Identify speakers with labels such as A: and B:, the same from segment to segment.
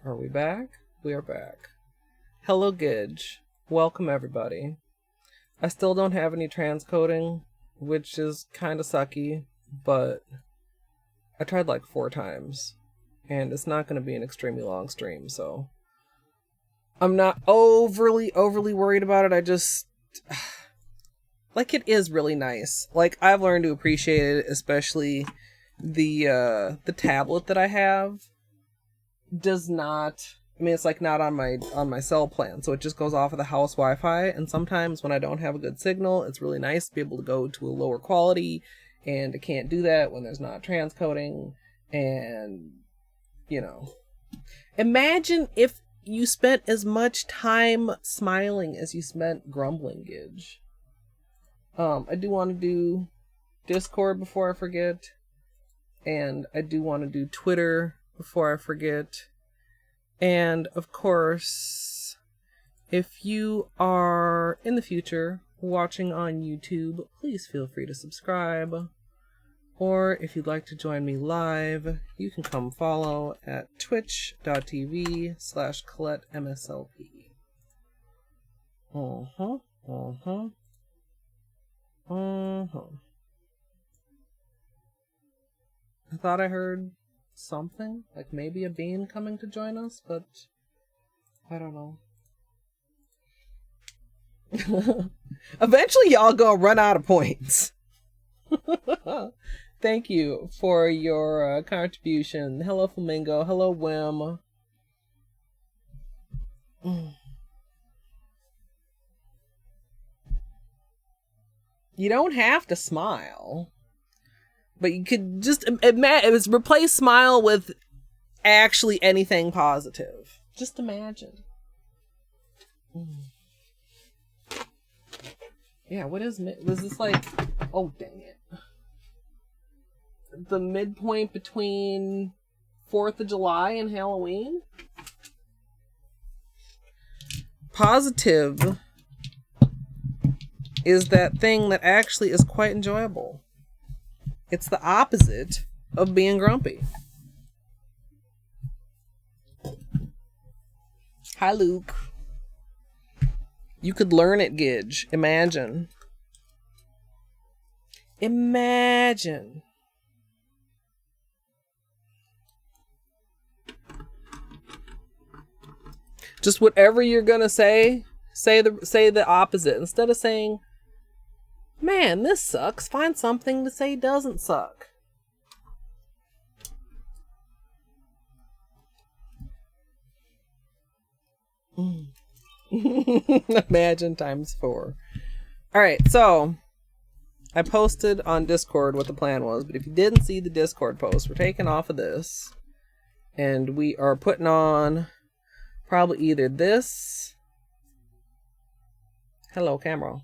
A: Are we back? We are back. Hello, Gidge. Welcome, everybody. I still don't have any transcoding, which is kind of sucky, but I tried like 4 times, and it's not going to be an extremely long stream, so I'm not overly worried about it. I just... like, it is really nice. Like, I've learned to appreciate it, especially the tablet that I have does not... I mean, it's like not on my cell plan, so it just goes off of the house Wi-Fi, and sometimes when I don't have a good signal, it's really nice to be able to go to a lower quality, and it can't do that when there's not transcoding, and, you know. Imagine if you spent as much time smiling as you spent grumbling, Gidge. I do want to do Discord before I forget, and I do want to do Twitter before I forget. And, of course, if you are, in the future, watching on YouTube, please feel free to subscribe. Or, if you'd like to join me live, you can come follow at twitch.tv/Colette MSLP. I thought I heard something, like maybe a bean coming to join us, but I don't know. Eventually y'all gonna run out of points. Thank you for your contribution. Hello, Flamingo. Hello, Wim. You don't have to smile. But you could just replace smile with actually anything positive. Just imagine. Yeah, what is was this like? Oh, dang it! The midpoint between 4th of July and Halloween. Positive is that thing that actually is quite enjoyable. It's the opposite of being grumpy. Hi, Luke. You could learn it, Gidge. Imagine. Imagine. Just whatever you're gonna say the opposite. Instead of saying, man, this sucks, find something to say doesn't suck. Imagine times 4. Alright, so I posted on Discord what the plan was, but if you didn't see the Discord post, we're taking off of this, and we are putting on probably either this... Hello, camera.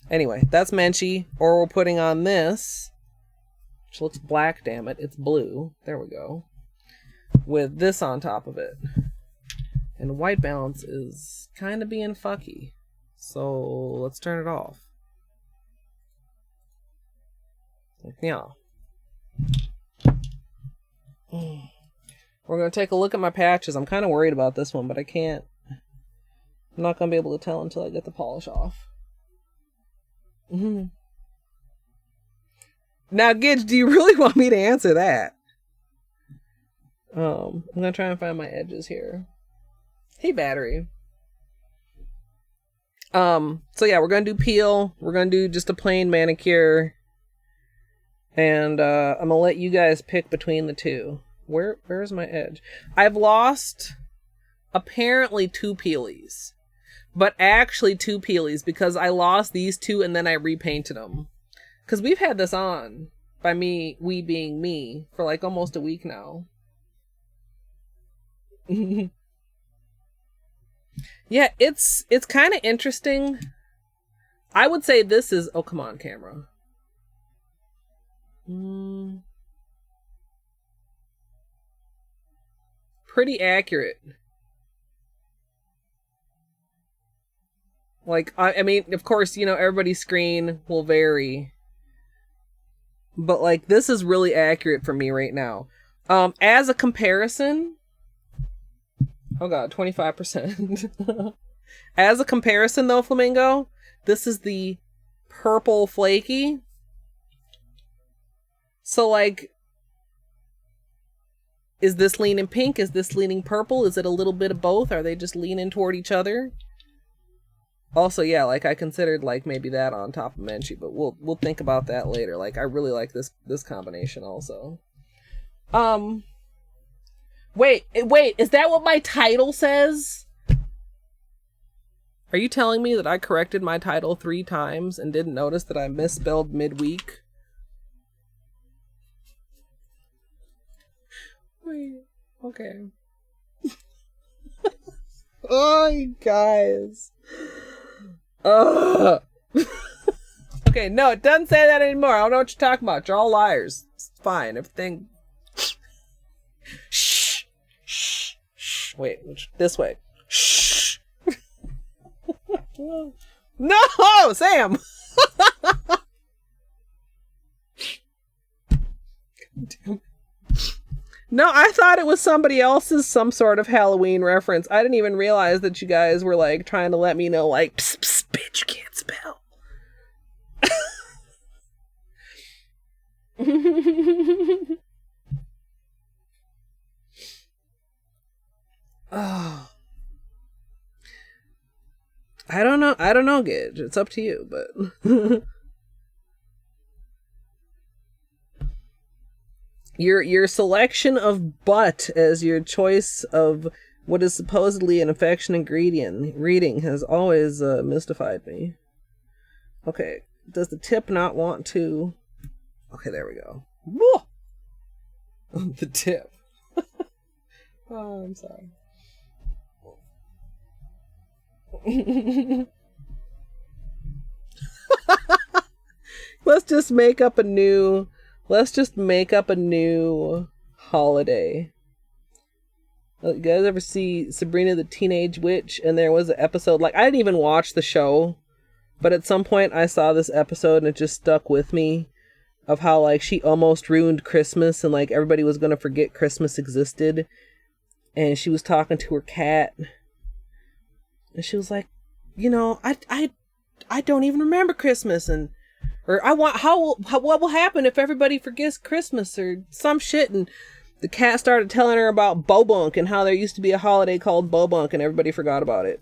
A: Anyway, that's Menchie, or we're putting on this, which looks black, damn it, it's blue, there we go, with this on top of it. And white balance is kind of being fucky, so let's turn it off. Yeah. We're going to take a look at my patches. I'm kind of worried about this one, but I'm not going to be able to tell until I get the polish off. Now, Gidge, do you really want me to answer that? I'm gonna try and find my edges here. Hey, battery. So yeah, we're gonna do peel. We're gonna do just a plain manicure, and I'm gonna let you guys pick between the two. Where's my edge? I've lost apparently 2 peelies. But actually 2 peelies, because I lost these 2 and then I repainted them. Because we've had this on, by me, we being me, for like almost a week now. Yeah, it's kind of interesting. I would say this is... Oh, come on, camera. Pretty accurate. Like, I mean, of course, you know, everybody's screen will vary. but like this is really accurate for me right now. As a comparison, oh god, 25%. As a comparison though, Flamingo, this is the purple Flakie. So like, is this leaning pink? Is this leaning purple? Is it a little bit of both? Are they just leaning toward each other? Also, yeah, like I considered like maybe that on top of Menchie, but we'll think about that later. Like I really like this combination also. Wait, is that what my title says? Are you telling me that I corrected my title 3 times and didn't notice that I misspelled midweek? Wait, okay. Oh, you guys. Ugh. Okay, no, it doesn't say that anymore. I don't know what you're talking about. You're all liars. It's fine. Everything. Shh. Shh. Shh. Wait, this way. Shh. No, Sam. Damn. No, I thought it was somebody else's some sort of Halloween reference. I didn't even realize that you guys were like trying to let me know, like, psst, psst, bitch, you can't spell. Oh. I don't know, Gidge. It's up to you, but Your selection of butt as your choice of what is supposedly an affection ingredient reading has always mystified me. Okay, does the tip not want to... Okay, there we go. The tip. Oh, I'm sorry. Let's just make up a new holiday. You guys ever see Sabrina the Teenage Witch? And there was an episode, like, I didn't even watch the show, but at some point I saw this episode and it just stuck with me, of how, like, she almost ruined Christmas and, like, everybody was gonna forget Christmas existed. And she was talking to her cat. And she was like, you know, I don't even remember Christmas, and or what will happen if everybody forgets Christmas or some shit. And the cat started telling her about Bobunk and how there used to be a holiday called Bobunk and everybody forgot about it.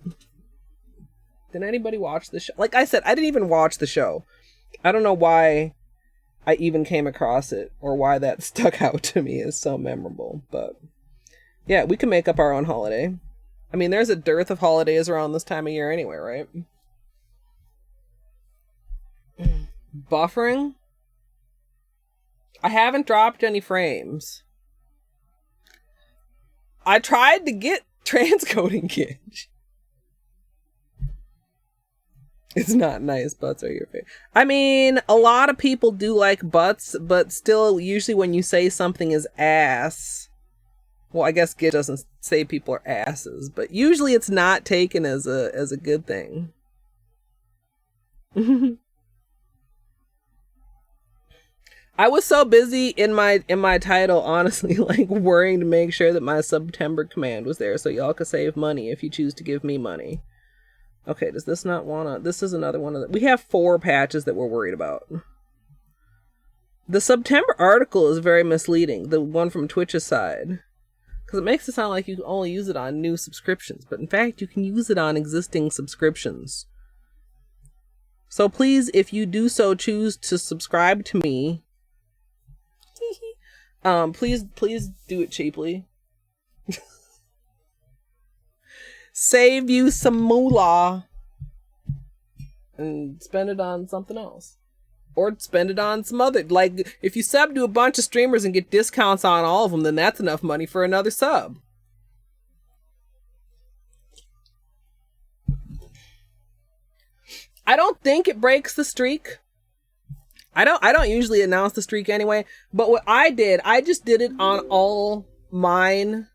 A: Did anybody watch the show? Like I said, I didn't even watch the show. I don't know why I even came across it or why that stuck out to me as so memorable. But yeah, we can make up our own holiday. I mean, there's a dearth of holidays around this time of year anyway, right? Buffering? I haven't dropped any frames. I tried to get transcoding Gidge. It's not nice. Butts are your favorite. I mean, a lot of people do like butts, but still, usually when you say something is ass, well, I guess Gidge doesn't say people are asses, but usually it's not taken as a good thing. I was so busy in my title, honestly, like worrying to make sure that my September command was there so y'all could save money if you choose to give me money. Okay, does this not wanna... This is another one of the... We have 4 patches that we're worried about. The September article is very misleading, the one from Twitch's side. Because it makes it sound like you can only use it on new subscriptions, but in fact, you can use it on existing subscriptions. So please, if you do so choose to subscribe to me, please do it cheaply. Save you some moolah and spend it on something else. Or spend it on some other, like, if you sub to a bunch of streamers and get discounts on all of them, then that's enough money for another sub. I don't think it breaks the streak. I don't usually announce the streak anyway, but what I did, I just did it on all mine.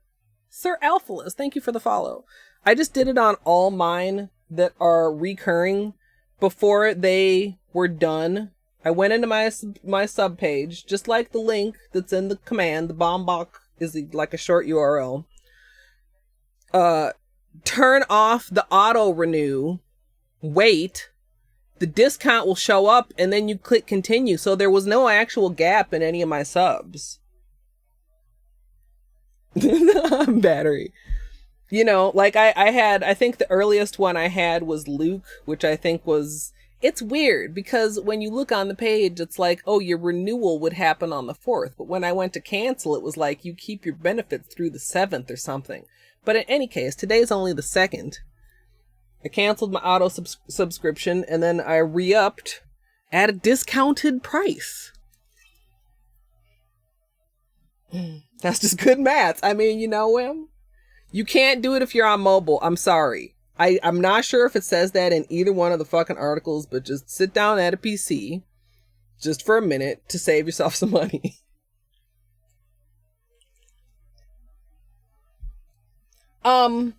A: Sir Alphalus, thank you for the follow. I just did it on all mine that are recurring before they were done I went into my sub page, just like the link that's in the command. The Bombach is like a short URL. Turn off the auto renew, wait, the discount will show up, and then you click continue. So there was no actual gap in any of my subs. Battery. You know, like I think the earliest one I had was Luke, which I think was, it's weird because when you look on the page, it's like, oh, your renewal would happen on the 4th. But when I went to cancel, it was like, you keep your benefits through the 7th or something. But in any case, today's only the 2nd. I canceled my auto subscription and then I re-upped at a discounted price. That's just good math. I mean, you know, you can't do it if you're on mobile. I'm sorry. I'm not sure if it says that in either one of the fucking articles, but just sit down at a PC just for a minute to save yourself some money. I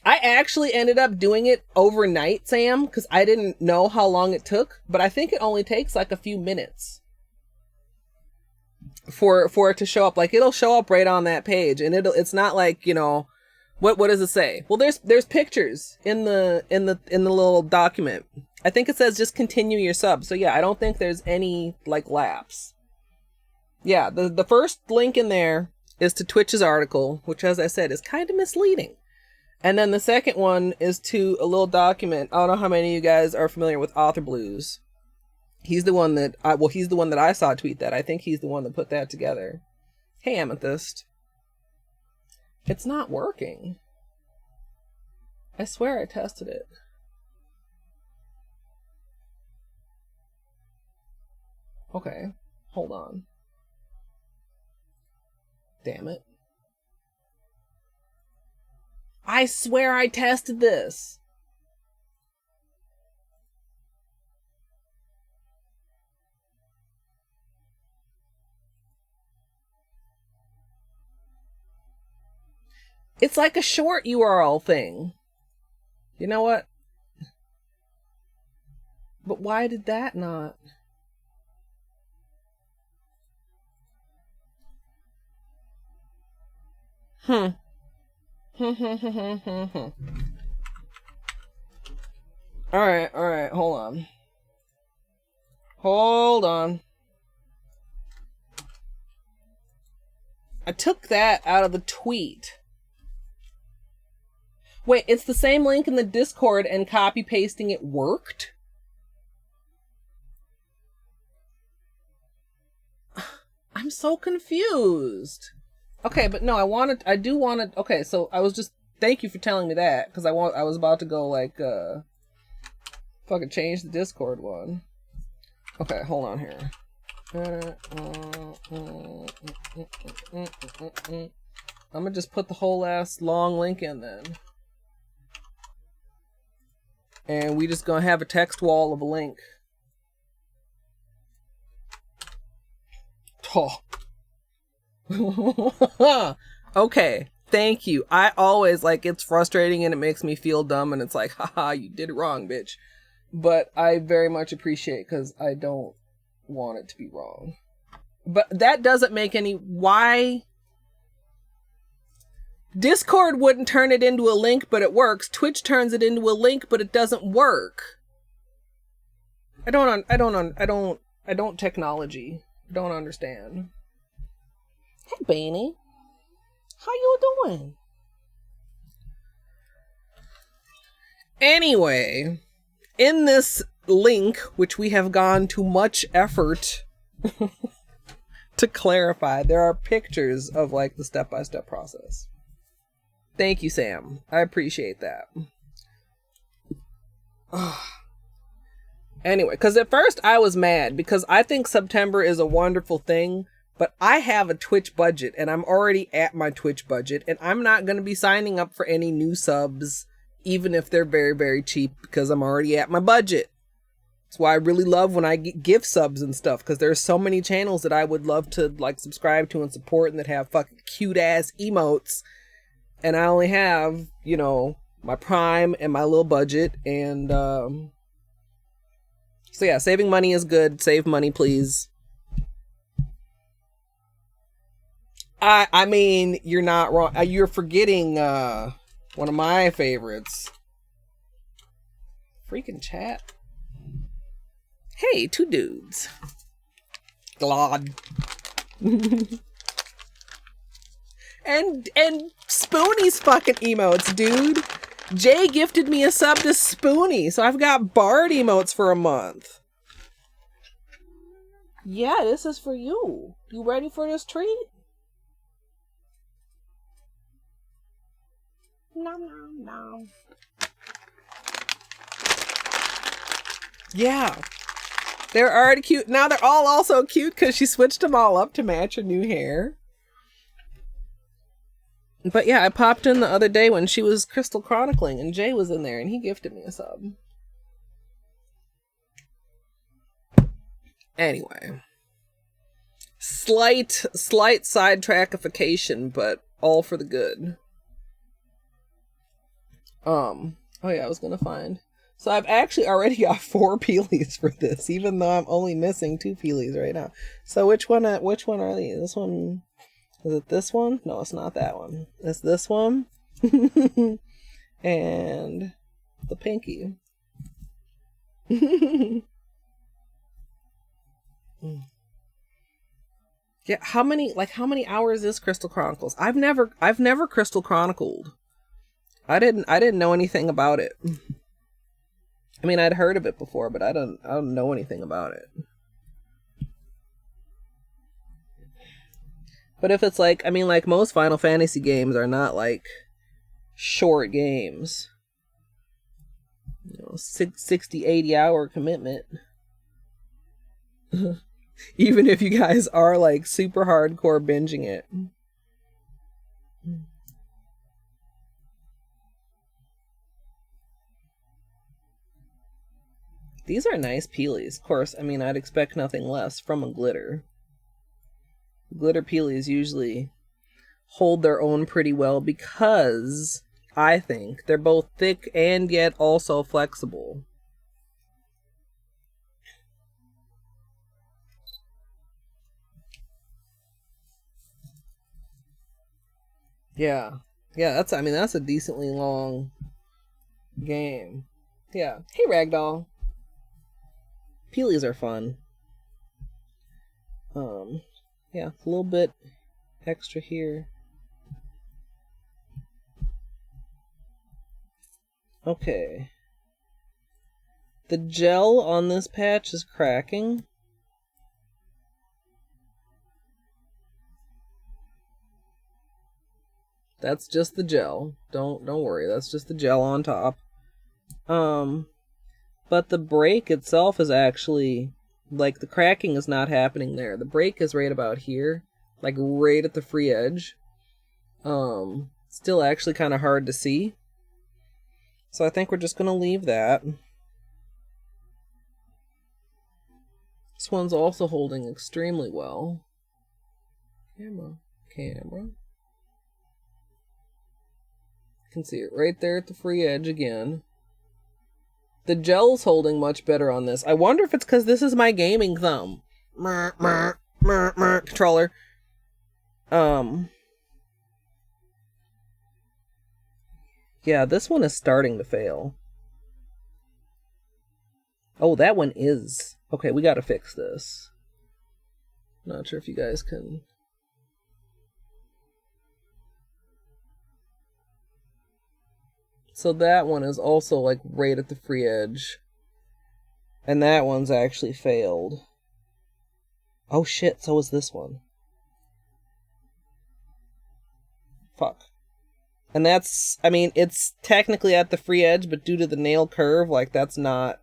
A: actually ended up doing it overnight, Sam, because I didn't know how long it took, but I think it only takes like a few minutes for it to show up. Like, it'll show up right on that page, and it's not like, you know, what does it say? Well, there's pictures in the little document. I think it says just continue your sub. So yeah, I don't think there's any like lapse. Yeah, the first link in there is to Twitch's article, which, as I said, is kind of misleading. And then the second one is to a little document. I don't know how many of you guys are familiar with Author Blues. He's the one that I saw tweet that. I think he's the one that put that together. Hey, Amethyst. It's not working. I swear I tested it. Okay, hold on. Damn it. I swear I tested this. It's like a short URL thing. You know what? But why did that not? All right, hold on. I took that out of the tweet. Wait, it's the same link in the Discord and copy pasting it worked? I'm so confused. Okay, but no, I do want to, okay, so I was just, thank you for telling me that, because I was about to go, like, fucking change the Discord one. Okay, hold on here. I'm gonna just put the whole ass long link in then. And we just gonna have a text wall of a link. Oh. Okay, thank you. I always, like, it's frustrating and it makes me feel dumb and it's like, haha, you did it wrong, bitch. But I very much appreciate it because I don't want it to be wrong. But that doesn't make any, why? Discord wouldn't turn it into a link, but it works. Twitch turns it into a link, but it doesn't work. I don't technology. I don't understand. Hey, Beanie. How you doing? Anyway, in this link, which we have gone to much effort to clarify, there are pictures of, like, the step-by-step process. Thank you, Sam. I appreciate that. Anyway, because at first I was mad because I think September is a wonderful thing, but I have a Twitch budget and I'm already at my Twitch budget and I'm not going to be signing up for any new subs, even if they're very, very cheap, because I'm already at my budget. That's why I really love when I get gift subs and stuff, because there's so many channels that I would love to, like, subscribe to and support and that have fucking cute ass emotes. And I only have, you know, my Prime and my little budget, and So yeah, saving money is good. Save money, please. I mean, you're not wrong. You're forgetting one of my favorites. Freaking chat. Hey, two dudes. Glad. and Spoonie's fucking emotes, dude. Jay gifted me a sub to Spoonie, so I've got Bard emotes for a month. Yeah, this is for you. You ready for this treat? Nom nom nom. Yeah. They're already cute. Now they're all also cute because she switched them all up to match her new hair. But yeah, I popped in the other day when she was Crystal Chronicling and Jay was in there and he gifted me a sub. Anyway. Slight sidetrackification, but all for the good. Oh yeah, I was gonna find. So I've actually already got 4 peelies for this, even though I'm only missing 2 peelies right now. So which one are these? This one, is it this one? No, it's not that one. It's this one. And the pinky. Yeah, how many hours is Crystal Chronicles? I've never Crystal Chronicled. I didn't know anything about it. I mean, I'd heard of it before, but I don't know anything about it. But if it's like, I mean, like most Final Fantasy games are not like short games. You know, 60, 80 hour commitment. Even if you guys are like super hardcore binging it. These are nice peelies. Of course, I mean, I'd expect nothing less from a glitter. Glitter peelies usually hold their own pretty well because I think they're both thick and yet also flexible. Yeah. Yeah, that's a decently long game. Yeah. Hey, Ragdoll. Peelies are fun. Yeah, a little bit extra here. Okay. The gel on this patch is cracking. That's just the gel. Don't worry, that's just the gel on top. But the break itself is actually, like, the cracking is not happening there. The break is right about here, like right at the free edge. Still actually kind of hard to see. So I think we're just gonna leave that. This one's also holding extremely well. Camera. You can see it right there at the free edge again. The gel's holding much better on this. I wonder if it's because this is my gaming thumb. Controller. Yeah, this one is starting to fail. Oh, that one is. Okay, we gotta fix this. Not sure if you guys can. So that one is also like right at the free edge. And that one's actually failed. Oh shit, so is this one. Fuck. And that's, I mean, it's technically at the free edge, but due to the nail curve, like that's not,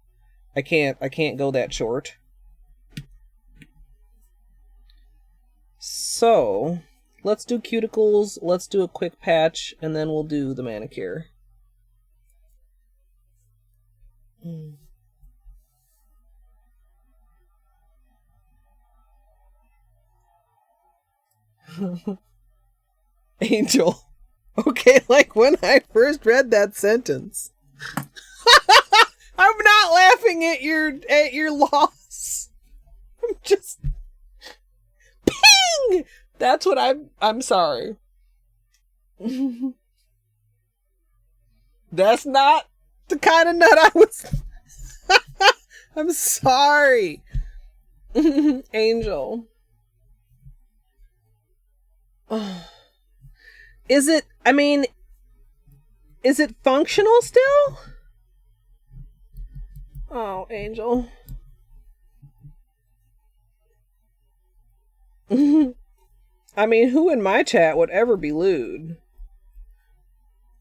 A: I can't go that short. So, let's do cuticles, let's do a quick patch, and then we'll do the manicure. Angel. Okay, like when I first read that sentence. I'm not laughing laughing at your loss. I'm just ping. That's what I'm sorry. That's not the kind of nut I was. I'm sorry. Angel. Is it functional still? Oh, Angel. I mean, who in my chat would ever be lewd?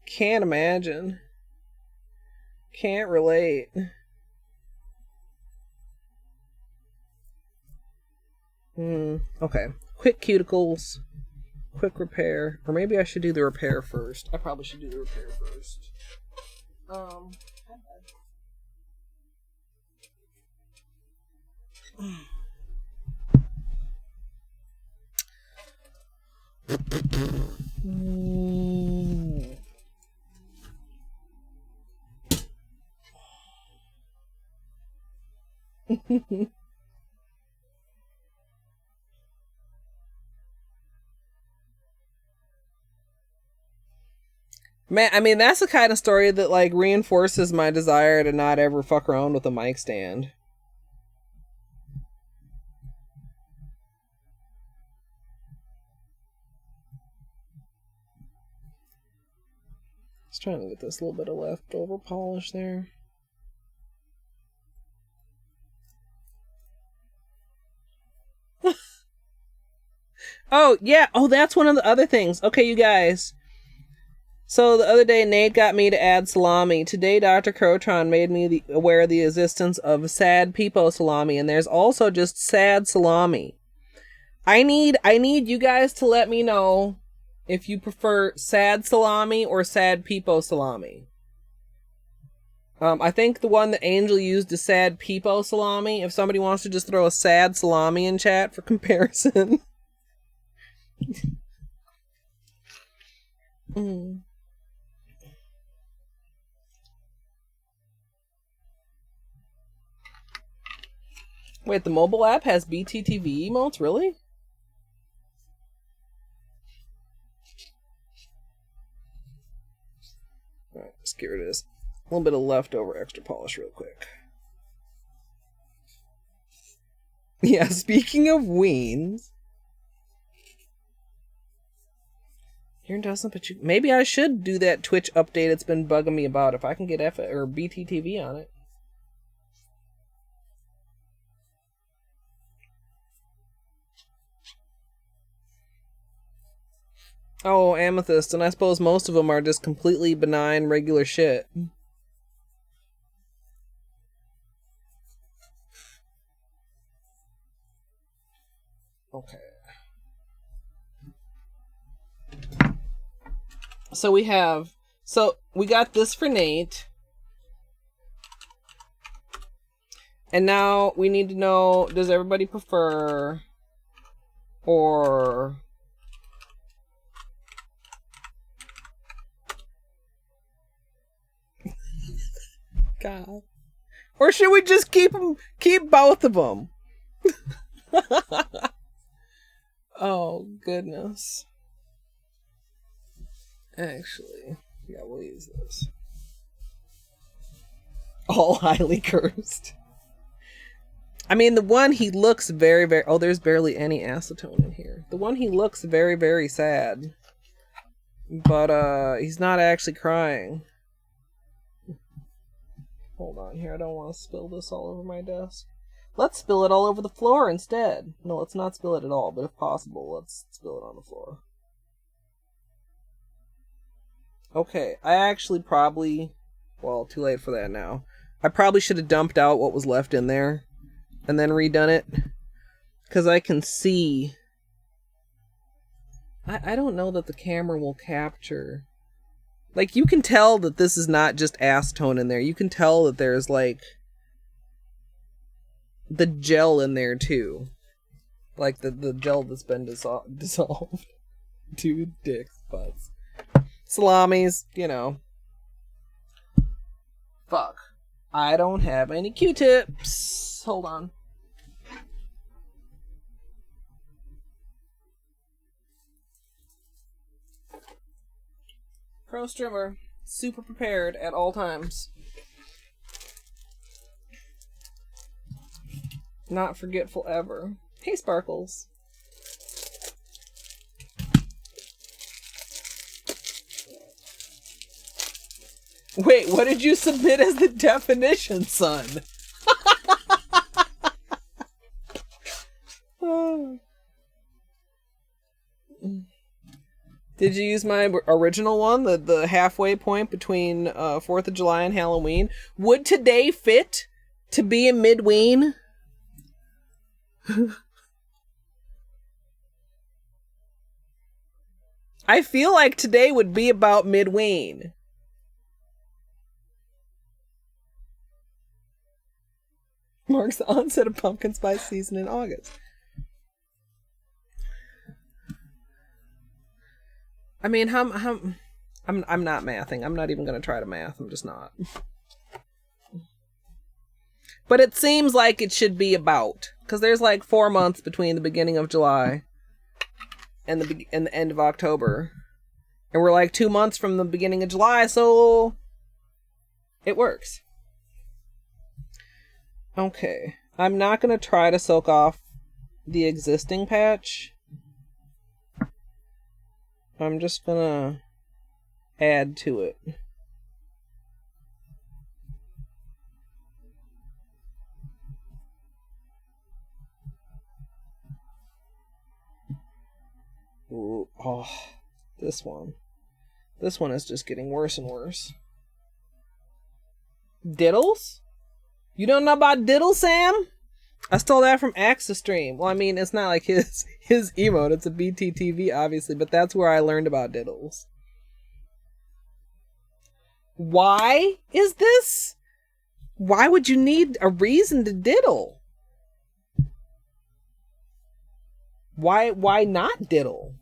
A: Can't imagine. Can't relate. Okay. Quick cuticles. Quick repair. Or maybe I should do the repair first. I probably should do the repair first. Man, I mean, that's the kind of story that, like, reinforces my desire to not ever fuck around with a mic stand. Just trying to get this little bit of leftover polish there. Oh, yeah. Oh, that's one of the other things. Okay, you guys. So the other day, Nate got me to add salami. Today, Dr. Crotron made me aware of the existence of sad peepo salami, and there's also just sad salami. I need you guys to let me know if you prefer sad salami or sad peepo salami. I think the one that Angel used is sad peepo salami. If somebody wants to just throw a sad salami in chat for comparison. Wait, the mobile app has BTTV emotes? Really? Alright, let's get rid of this. A little bit of leftover extra polish real quick. Yeah, speaking of weens. Here doesn't, but you... Maybe I should do that Twitch update it's been bugging me about if I can get or BTTV on it. Oh, amethyst, and I suppose most of them are just completely benign, regular shit. Okay. So we got this for Nate. And now we need to know, does everybody prefer or... God. Or should we just keep both of them? Oh, goodness. Actually, yeah, we'll use this. All highly cursed. I mean, the one he looks very, very... Oh, there's barely any acetone in here. The one he looks very, very sad. But, he's not actually crying. Hold on here, I don't want to spill this all over my desk. Let's spill it all over the floor instead. No, let's not spill it at all, but if possible, let's spill it on the floor. Okay, I actually probably... Well, too late for that now. I probably should have dumped out what was left in there and then redone it. Because I can see... I don't know that the camera will capture... Like, you can tell that this is not just acetone in there. You can tell that there's, like, the gel in there, too. Like, the gel that's been dissolved. Dude, dicks, butts. Salamis, you know. Fuck. I don't have any Q-tips. Hold on. Pro Strimmer, super prepared at all times. Not forgetful ever. Hey, Sparkles. Wait, what did you submit as the definition, son? Did you use my original one, the halfway point between 4th of July and Halloween? Would today fit to be a midween? I feel like today would be about midween. Marks the onset of pumpkin spice season in August. I mean, I'm not mathing. I'm not even gonna try to math. I'm just not. But it seems like it should be about, because there's like 4 months between the beginning of July and the end of October, and we're like 2 months from the beginning of July, so it works. Okay, I'm not gonna try to soak off the existing patch. I'm just gonna add to it. Ooh, oh, this one. This one is just getting worse and worse. Diddles? You don't know about Diddle, Sam? I stole that from Axa Stream. Well, I mean, it's not like his emote. It's a BTTV, obviously, but that's where I learned about Diddles. Why is this? Why would you need a reason to diddle? Why not diddle?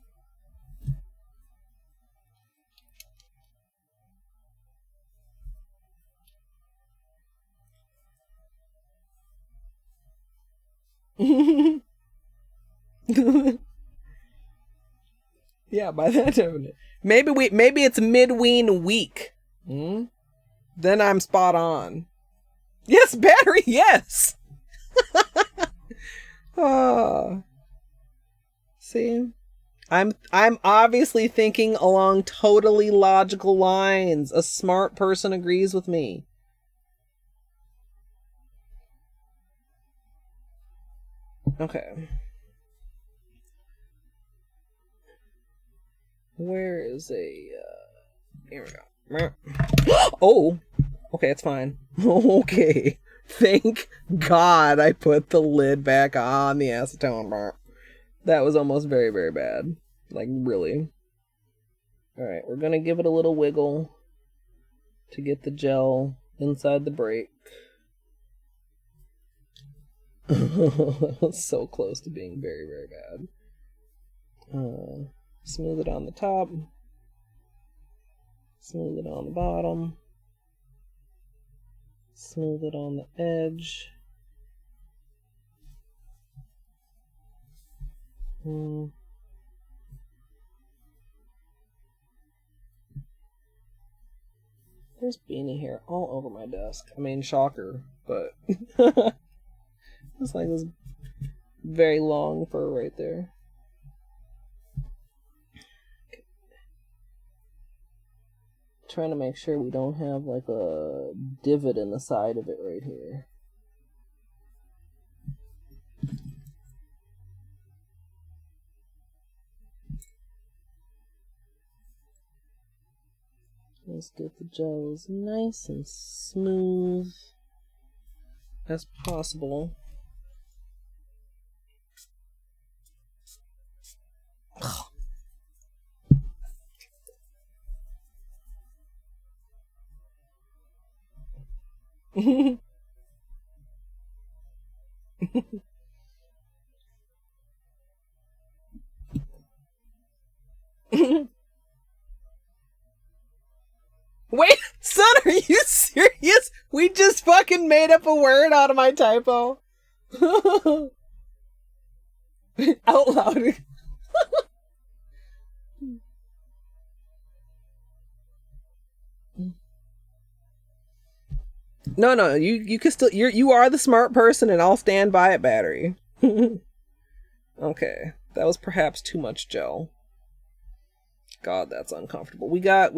A: Yeah, by that definition. Maybe it's midween week. Then I'm spot on. Yes, battery, yes. Oh. See? I'm obviously thinking along totally logical lines. A smart person agrees with me. Okay. Where is a... here we go. Oh! Okay, it's fine. Okay. Thank God I put the lid back on the acetone. That was almost very, very bad. Like, really. Alright, we're gonna give it a little wiggle to get the gel inside the break. So close to being very, very bad. Smooth it on the top. Smooth it on the bottom. Smooth it on the edge. There's beanie hair all over my desk. I mean, shocker, but it's like this very long fur right there. Okay. Trying to make sure we don't have like a divot in the side of it right here. Let's get the gel as nice and smooth as possible. Wait, son, are you serious? We just fucking made up a word out of my typo. Out loud. No, you can still, you are the smart person and I'll stand by it, battery. Okay, that was perhaps too much gel. God, that's uncomfortable. We got,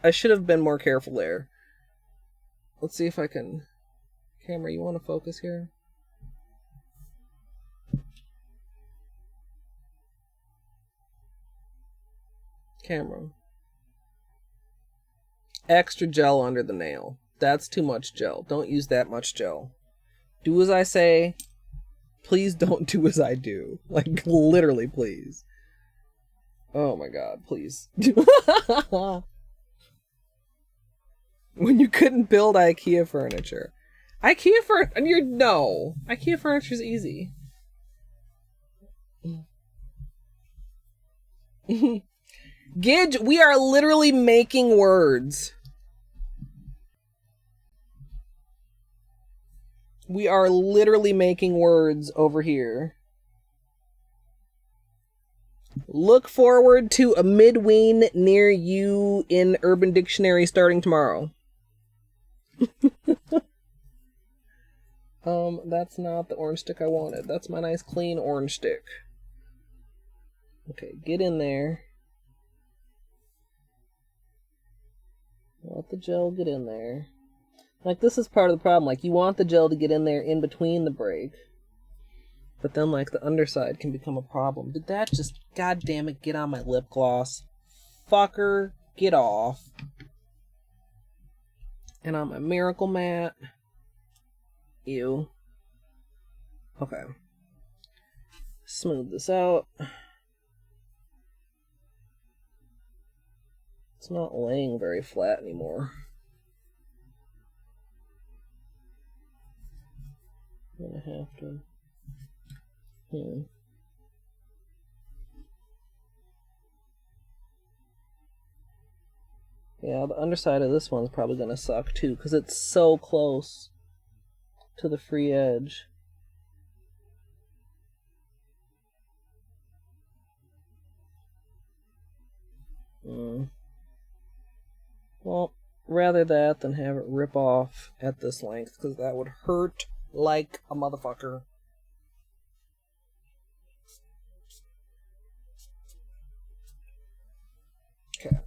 A: I should have been more careful there. Let's see if I can, camera, you want to focus here? Camera. Extra gel under the nail. That's too much gel. Don't use that much gel. Do as I say. Please don't do as I do. Like, literally, please. Oh my god, please. When you couldn't build IKEA furniture. IKEA furniture's easy. Gidge, we are literally making words. We are literally making words over here. Look forward to a midween near you in Urban Dictionary starting tomorrow. That's not the orange stick I wanted. That's my nice clean orange stick. Okay, get in there. Let the gel get in there. Like, this is part of the problem. Like, you want the gel to get in there in between the break. But then, like, the underside can become a problem. Did that just, god damn it, get on my lip gloss? Fucker, get off. And on my Miracle Matte. Ew. Okay. Smooth this out. It's not laying very flat anymore. I'm gonna have to... Yeah, the underside of this one's probably gonna suck too, because it's so close to the free edge. Well, rather that than have it rip off at this length, because that would hurt like a motherfucker. Okay.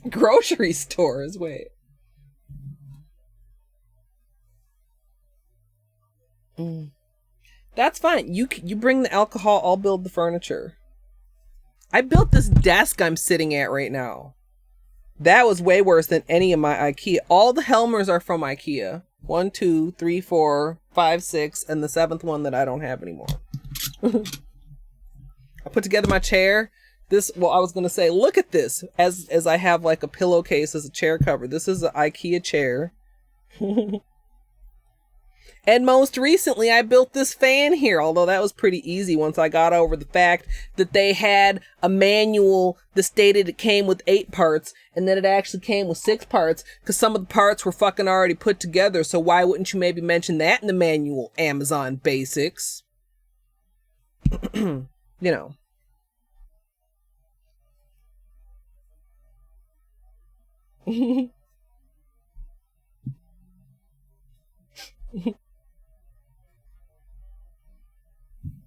A: Grocery stores, wait. That's fine. You bring the alcohol, I'll build the furniture. I built this desk I'm sitting at right now. That was way worse than any of my IKEA. All the Helmers are from IKEA. 1, 2, 3, 4, 5, 6, and the 7th one that I don't have anymore. I put together my chair. Well, I was going to say, look at this. As I have like a pillowcase as a chair cover. This is an IKEA chair. And most recently, I built this fan here, although that was pretty easy once I got over the fact that they had a manual that stated it came with 8 parts, and then it actually came with 6 parts, because some of the parts were fucking already put together, so why wouldn't you maybe mention that in the manual, Amazon Basics? You know.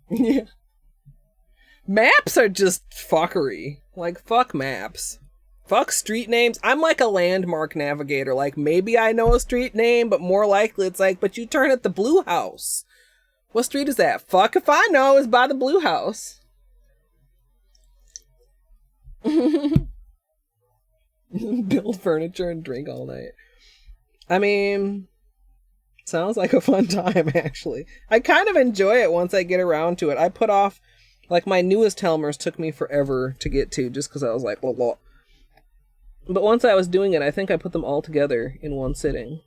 A: Yeah. Maps are just fuckery. Like, fuck maps. Fuck street names. I'm like a landmark navigator. Like, maybe I know a street name, but more likely it's like, but you turn at the Blue House. What street is that? Fuck if I know, it's by the Blue House. Build furniture and drink all night. I mean... sounds like a fun time, actually. I kind of enjoy it once I get around to it. I put off, like, my newest Helmers took me forever to get to, just because I was like, blah, blah. But once I was doing it, I think I put them all together in one sitting.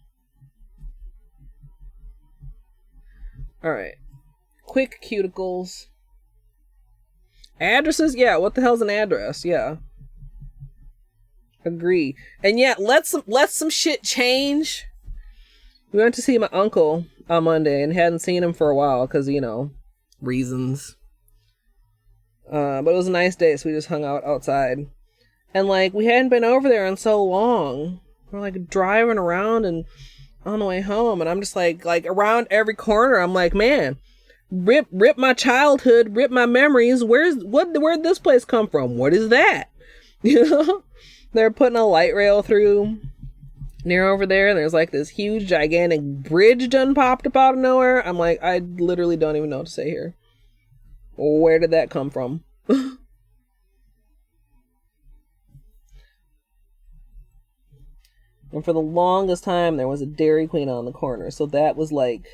A: All right. Quick cuticles. Addresses? Yeah, what the hell's an address? Yeah. Agree. And yeah, let some shit change. We went to see my uncle on Monday and hadn't seen him for a while because, you know, reasons. But it was a nice day, so we just hung out outside. And, like, we hadn't been over there in so long. We're, like, driving around and on the way home, and I'm just, like around every corner, I'm like, man, rip my childhood, rip my memories. Where'd this place come from? What is that? You know? They're putting a light rail through near over there, and there's, like, this huge, gigantic bridge done popped up out of nowhere. I'm like, I literally don't even know what to say here. Where did that come from? And for the longest time, there was a Dairy Queen on the corner. So that was, like,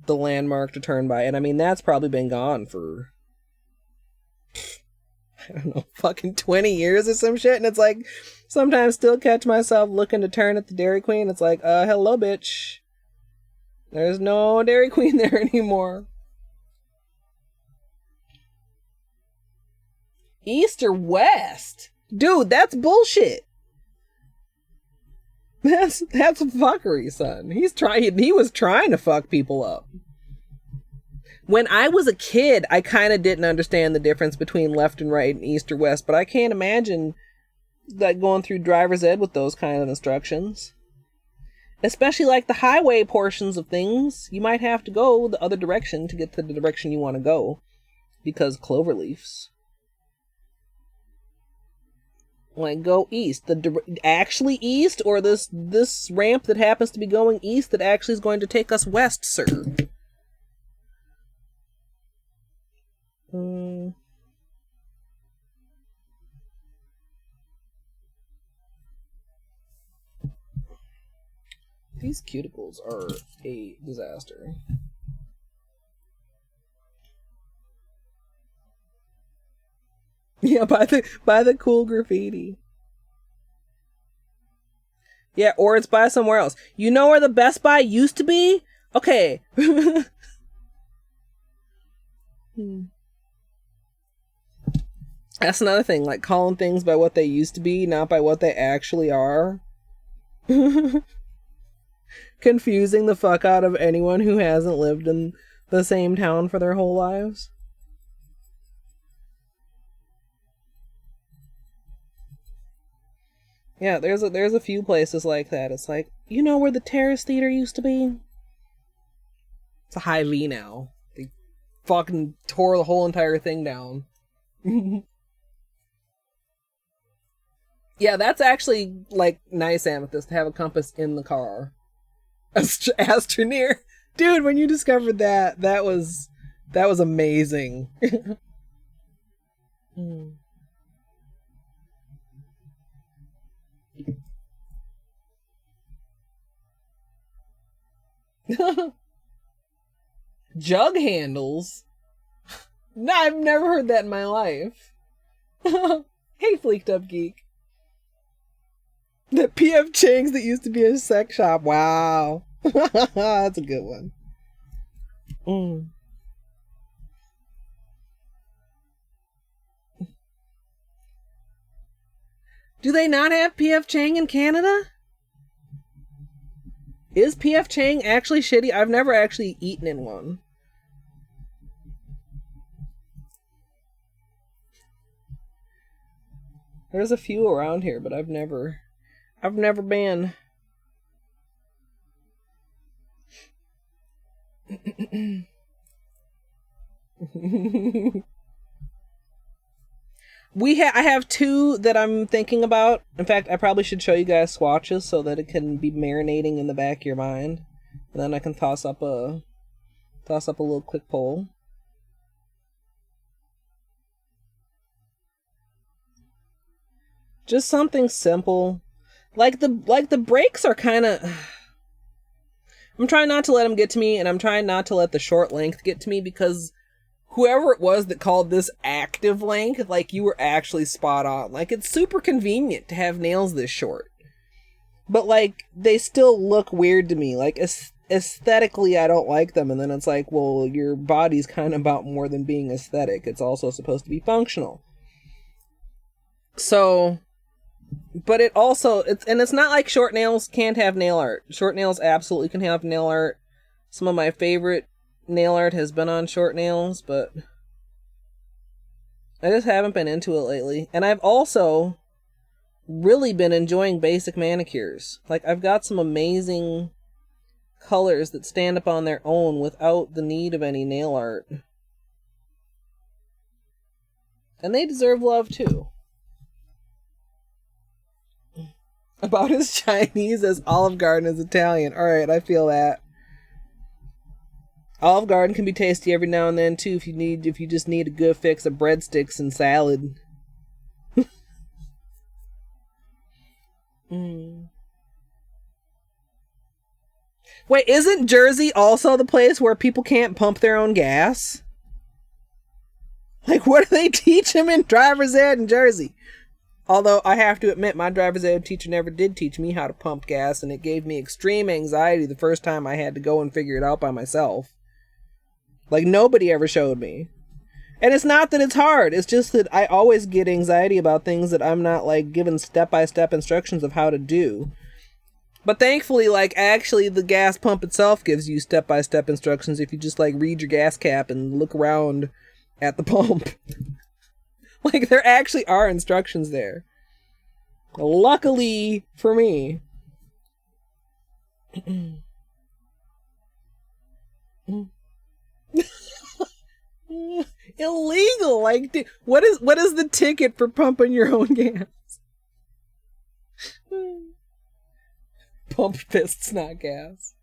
A: the landmark to turn by. And, I mean, that's probably been gone for, I don't know, fucking 20 years or some shit. And it's like, sometimes still catch myself looking to turn at the Dairy Queen. It's like, hello, bitch. There's no Dairy Queen there anymore. East or West? Dude, that's bullshit. That's fuckery, son. He was trying to fuck people up. When I was a kid, I kind of didn't understand the difference between left and right and east or west, but I can't imagine, like, going through driver's ed with those kind of instructions. Especially, like, the highway portions of things. You might have to go the other direction to get to the direction you want to go because cloverleafs. Like, go east. Actually east, or this ramp that happens to be going east that actually is going to take us west, sir? These cuticles are a disaster. Yeah, by the cool graffiti. Yeah, or it's by somewhere else. You know where the Best Buy used to be? Okay. That's another thing, like calling things by what they used to be, not by what they actually are. Confusing the fuck out of anyone who hasn't lived in the same town for their whole lives. Yeah, there's a few places like that. It's like, you know where the Terrace Theater used to be? It's a Hy-Vee now. They fucking tore the whole entire thing down. Yeah, that's actually, like, nice, Amethyst, to have a compass in the car. Astroneer. Dude, when you discovered that was amazing. Jug handles? No, I've never heard that in my life. Hey, Fleeked Up Geek. The P.F. Chang's that used to be a sex shop. Wow. That's a good one. Do they not have P.F. Chang in Canada? Is P.F. Chang actually shitty? I've never actually eaten in one. There's a few around here, but I've never been. I have two that I'm thinking about. In fact, I probably should show you guys swatches so that it can be marinating in the back of your mind. And then I can toss up a little quick poll. Just something simple. Like the breaks are kind of, I'm trying not to let them get to me, and I'm trying not to let the short length get to me, because whoever it was that called this active length, like, you were actually spot on. Like, it's super convenient to have nails this short. But, like, they still look weird to me. Like, aesthetically I don't like them. And then it's like, well, your body's kind of about more than being aesthetic. It's also supposed to be functional. So, but it also, it's not like short nails can't have nail art. Short nails absolutely can have nail art. Some of my favorite nail art has been on short nails, but I just haven't been into it lately. And I've also really been enjoying basic manicures. Like, I've got some amazing colors that stand up on their own without the need of any nail art. And they deserve love too. About as Chinese as Olive Garden is Italian. Alright, I feel that. Olive Garden can be tasty every now and then too if you just need a good fix of breadsticks and salad. Wait, isn't Jersey also the place where people can't pump their own gas? Like, what do they teach them in driver's ed in Jersey? Although, I have to admit, my driver's ed teacher never did teach me how to pump gas, and it gave me extreme anxiety the first time I had to go and figure it out by myself. Like, nobody ever showed me. And it's not that it's hard, it's just that I always get anxiety about things that I'm not, like, given step-by-step instructions of how to do. But thankfully, like, actually the gas pump itself gives you step-by-step instructions if you just, like, read your gas cap and look around at the pump. Like, there actually are instructions there. Luckily for me. Illegal! Like, what is the ticket for pumping your own gas? Pump fists, not gas.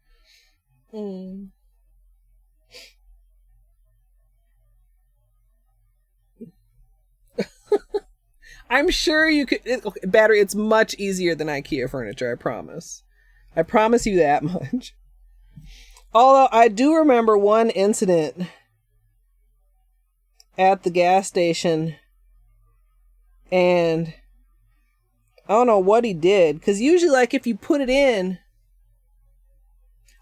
A: I'm sure you could... Battery, it's much easier than IKEA furniture, I promise. I promise you that much. Although, I do remember one incident at the gas station, and I don't know what he did, because usually, like, if you put it in...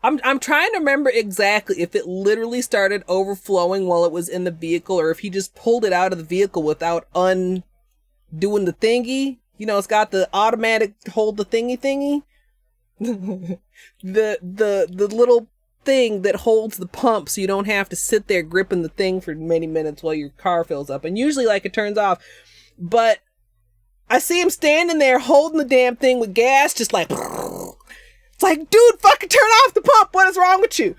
A: I'm trying to remember exactly if it literally started overflowing while it was in the vehicle, or if he just pulled it out of the vehicle without doing the thingy. You know, it's got the automatic hold the thingy. the little thing that holds the pump so you don't have to sit there gripping the thing for many minutes while your car fills up. And usually, like, it turns off. But I see him standing there holding the damn thing with gas, just like... It's like, dude, fucking turn off the pump. What is wrong with you?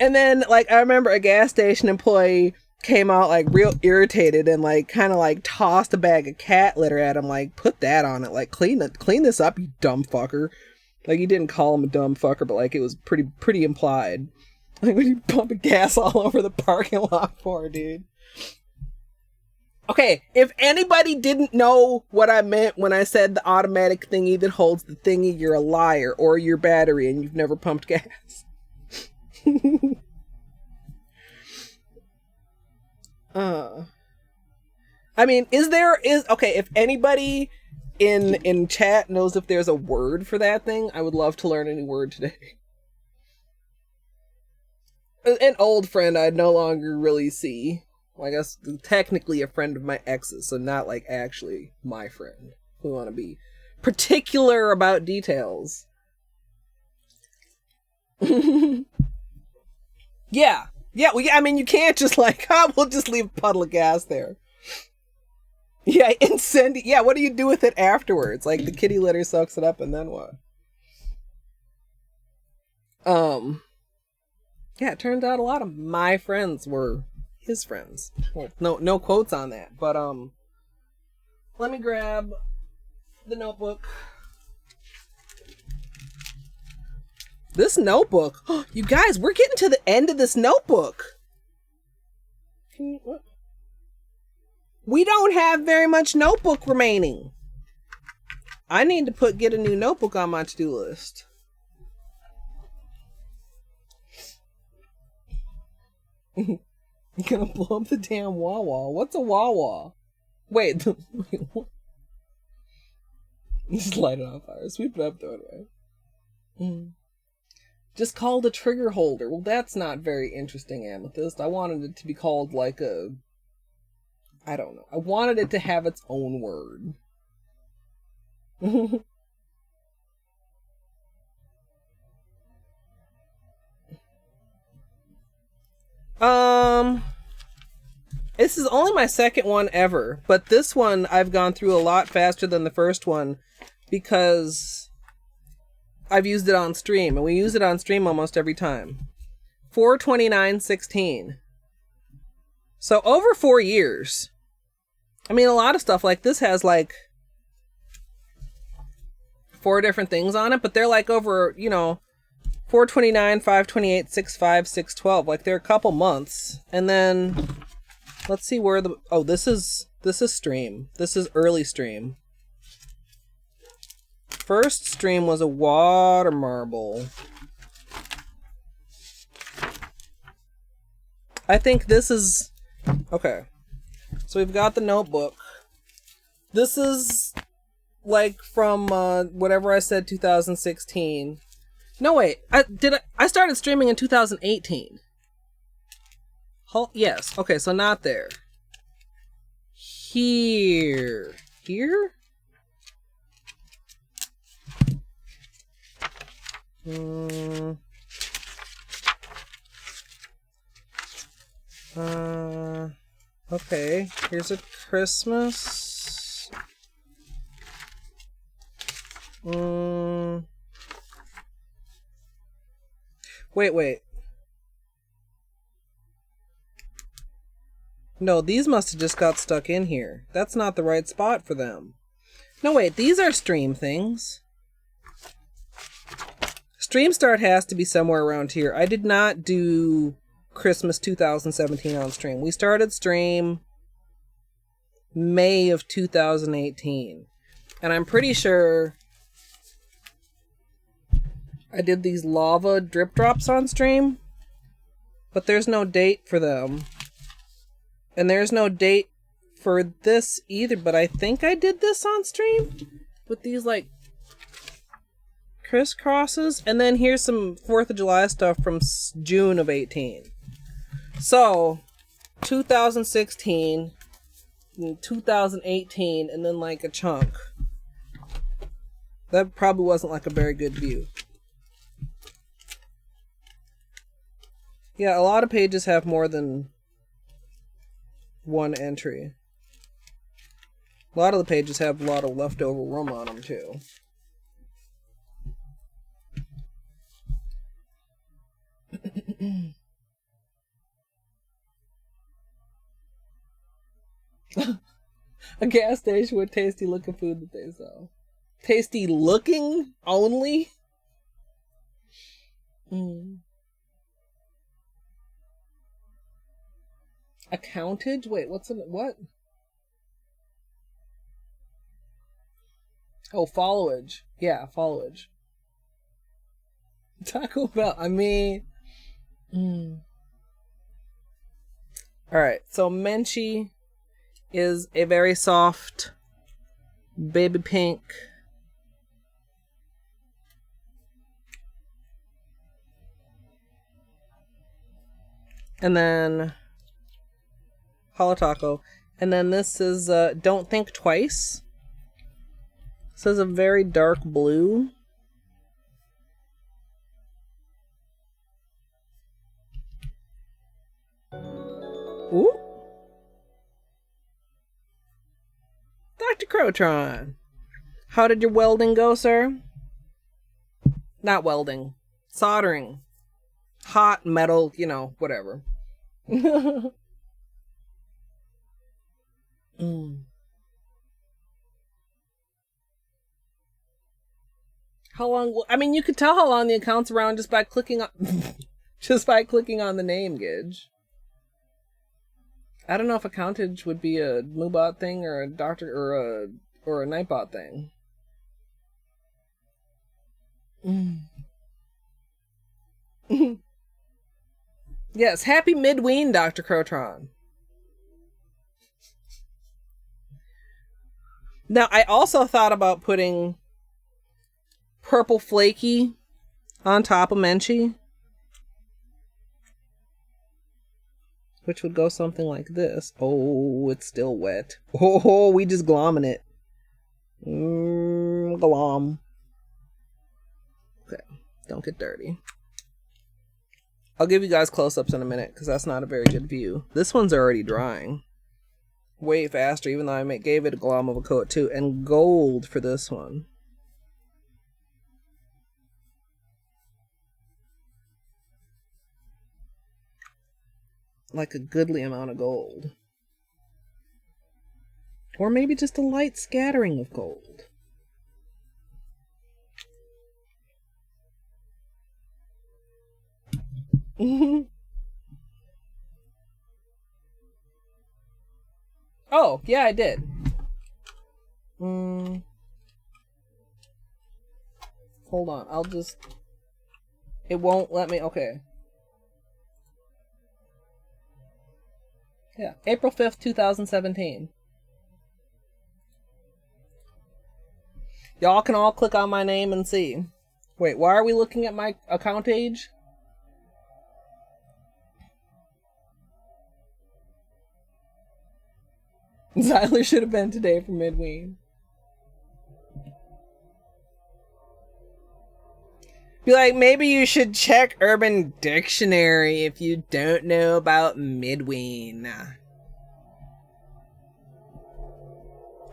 A: And then, like, I remember a gas station employee came out, like, real irritated and, like, kind of, like, tossed a bag of cat litter at him, like, put that on it. Like, clean this up, you dumb fucker. Like, he didn't call him a dumb fucker, but, like, it was pretty implied. Like, when you pumping gas all over the parking lot for, dude. Okay, if anybody didn't know what I meant when I said the automatic thingy that holds the thingy, you're a liar, or your battery and you've never pumped gas. I mean, okay, if anybody in chat knows if there's a word for that thing, I would love to learn a new word today. An old friend I'd no longer really see. Well, I guess technically a friend of my ex's, so not, like, actually my friend. We want to be particular about details. Yeah, I mean, you can't just, like, we'll just leave a puddle of gas there. Yeah, what do you do with it afterwards? Like, the kitty litter soaks it up, and then what? Yeah, it turns out a lot of my friends were his friends. Well, no quotes on that, but let me grab the notebook. This notebook, you guys, we're getting to the end of this notebook. What? We don't have very much notebook remaining. I need to get a new notebook on my to-do list. You're gonna blow up the damn wah-wah. What's a wah-wah? Wait, what? Just light it on fire. Sweep it up, throw it away. Just called a trigger holder. Well, that's not very interesting, Amethyst. I wanted it to be called like a... I don't know. I wanted it to have its own word. This is only my second one ever, but this one I've gone through a lot faster than the first one because I've used it on stream, and we use it on stream almost every time. 4/29/16. So over 4 years. I mean, a lot of stuff like this has like 4 different things on it, but they're like over, 4/29, 5/28, 6/5, 6/12. Like they're a couple months. And then let's see where the... Oh, this is stream. This is early stream. First stream was a water marble. I think this is... Okay. So we've got the notebook. This is like from whatever I said, 2016. No, wait. I started streaming in 2018. Yes. Okay, so not there. Here. Here? Okay. Here's a Christmas. Wait. No, these must have just got stuck in here. That's not the right spot for them. No, wait, these are stream things. Stream start has to be somewhere around here. I did not do Christmas 2017 on stream. We started stream May of 2018. And I'm pretty sure I did these lava drip drops on stream. But there's no date for them. And there's no date for this either, but I think I did this on stream with these like crisscrosses. And then here's some 4th of July stuff from June of 18. So 2016, 2018, and then like a chunk. That probably wasn't like a very good view. Yeah, a lot of pages have more than one entry. A lot of the pages have a lot of leftover room on them too. A gas station with tasty looking food that they sell. Tasty looking only? Accountage? Wait, what? Oh, followage. Yeah, followage. Taco Bell. I mean... Alright, so Menchie is a very soft baby pink. And then Holo Taco. And then this is Don't Think Twice. This is a very dark blue. Ooh. Dr. Crotron. How did your welding go, sir? Not welding. Soldering. Hot metal, whatever. How long? I mean, you could tell how long the account's around just by clicking on, on the name, Gidge. I don't know if accountage would be a Moobot thing or a doctor or a Nightbot thing. Yes, happy midween, Dr. Crotron. Now, I also thought about putting purple Flakie on top of Menchie, which would go something like this. Oh, it's still wet. Oh, we just glomming it. Glom. Okay, don't get dirty. I'll give you guys close-ups in a minute because that's not a very good view. This one's already drying way faster, even though I gave it a glom of a coat too. And gold for this one. Like a goodly amount of gold. Or maybe just a light scattering of gold. Oh, yeah, I did. Hold on, I'll just... It won't let me... Okay. Yeah, April 5th, 2017. Y'all can all click on my name and see. Wait, why are we looking at my account age? Zyler should have been today for Midween. Be like, maybe you should check Urban Dictionary if you don't know about Midween.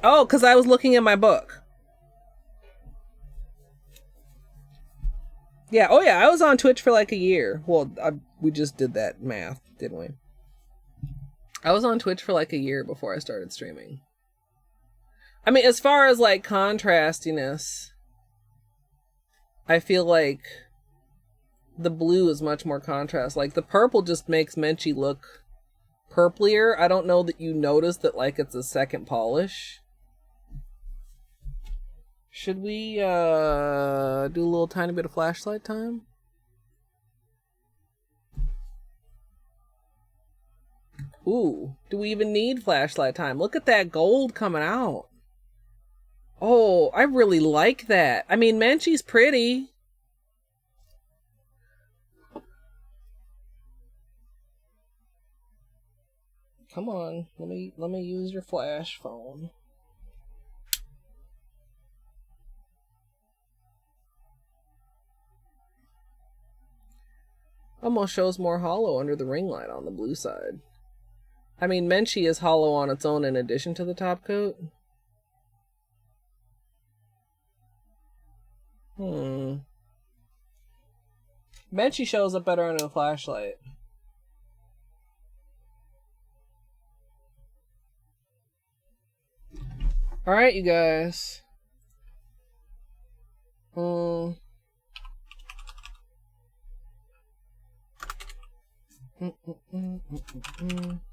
A: Oh, because I was looking at my book. Yeah, oh yeah, I was on Twitch for like a year. Well, we just did that math, didn't we? I was on Twitch for like a year before I started streaming. I mean, as far as like contrastiness, I feel like the blue is much more contrast. Like the purple just makes Menchie look purplier. I don't know that you notice that like it's a second polish. Should we do a little tiny bit of flashlight time? Ooh, do we even need flashlight time? Look at that gold coming out. Oh, I really like that. I mean, Menchie's pretty. Come on, let me use your flash phone. Almost shows more hollow under the ring light on the blue side. I mean, Menchie is hollow on its own in addition to the top coat. Menchie shows up better under the flashlight. Alright, you guys.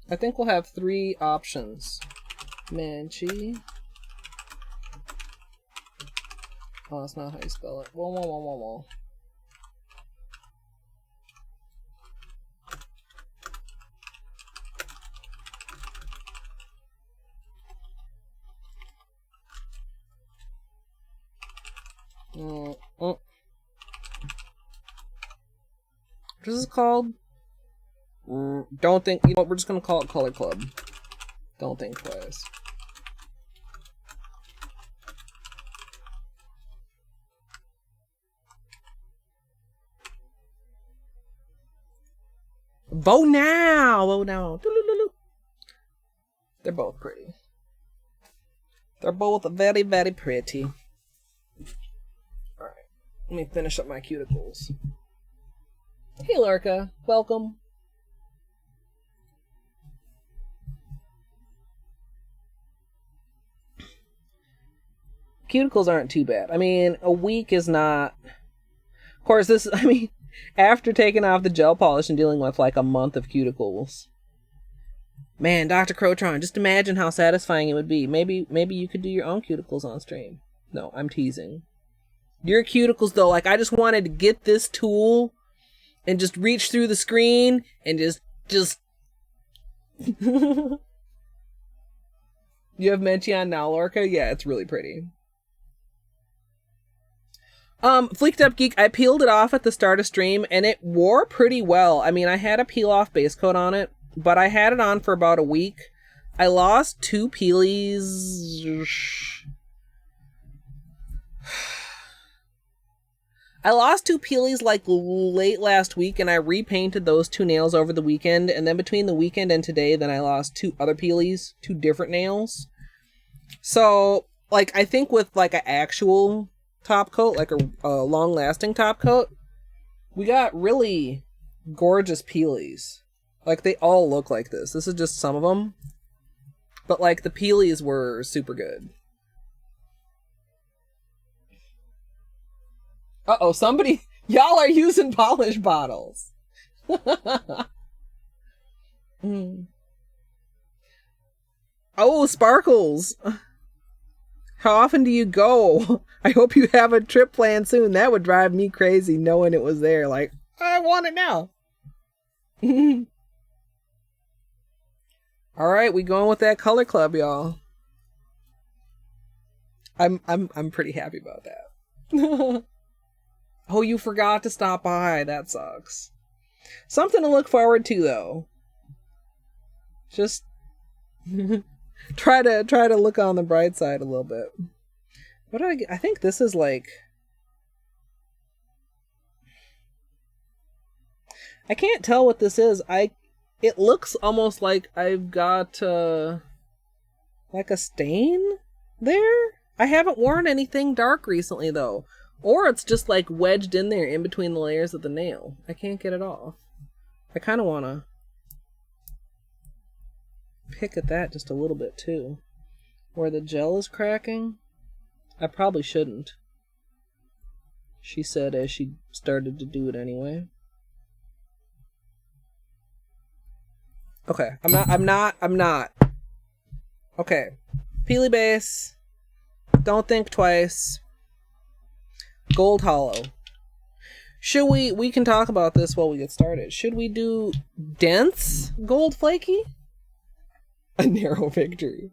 A: I think we'll have 3 options. Menchie. Oh, that's not how you spell it. Whoa, whoa, whoa, whoa, whoa. What is this called? Don't think. You know what? We're just gonna call it Color Club. Don't think twice. Vote now! Vote now. They're both pretty. They're both very, very pretty. Alright. Let me finish up my cuticles. Hey, Lurka. Welcome. Cuticles aren't too bad. I mean, a week is not... Of course, this... I mean, after taking off the gel polish and dealing with like a month of cuticles... Man, Dr. Crotron, just imagine how satisfying it would be. Maybe you could do your own cuticles on stream. No, I'm teasing. Your cuticles, though, like, I just wanted to get this tool and just reach through the screen and just... You have Menchie on now, Lorca? Yeah, it's really pretty. Fleeked Up Geek, I peeled it off at the start of stream and it wore pretty well. I mean, I had a peel off base coat on it, but I had it on for about a week. I lost 2 peelies. I lost 2 peelies like late last week, and I repainted those 2 nails over the weekend, and then between the weekend and today, then I lost 2 other peelies, 2 different nails. So, like, I think with like an actual top coat, like a long-lasting top coat, we got really gorgeous peelies. Like, they all look like this. This is just some of them. But, like, the peelies were super good. Uh-oh, somebody... Y'all are using polish bottles. Oh, Sparkles. How often do you go? I hope you have a trip planned soon. That would drive me crazy knowing it was there. Like, I want it now. All right, we going with that color club, y'all. I'm pretty happy about that. Oh, you forgot to stop by. That sucks. Something to look forward to, though. Just try to look on the bright side a little bit. What did I get? I think this is like... I can't tell what this is. It looks almost like I've got like a stain there. I haven't worn anything dark recently, though. Or it's just like wedged in there in between the layers of the nail. I can't get it off. I kind of want to pick at that just a little bit too. Where the gel is cracking. I probably shouldn't. She said as she started to do it anyway. Okay, I'm not. Okay. Peely base. Don't think twice. Gold Holo. Should we can talk about this while we get started. Should we do dense gold flaky? A narrow victory.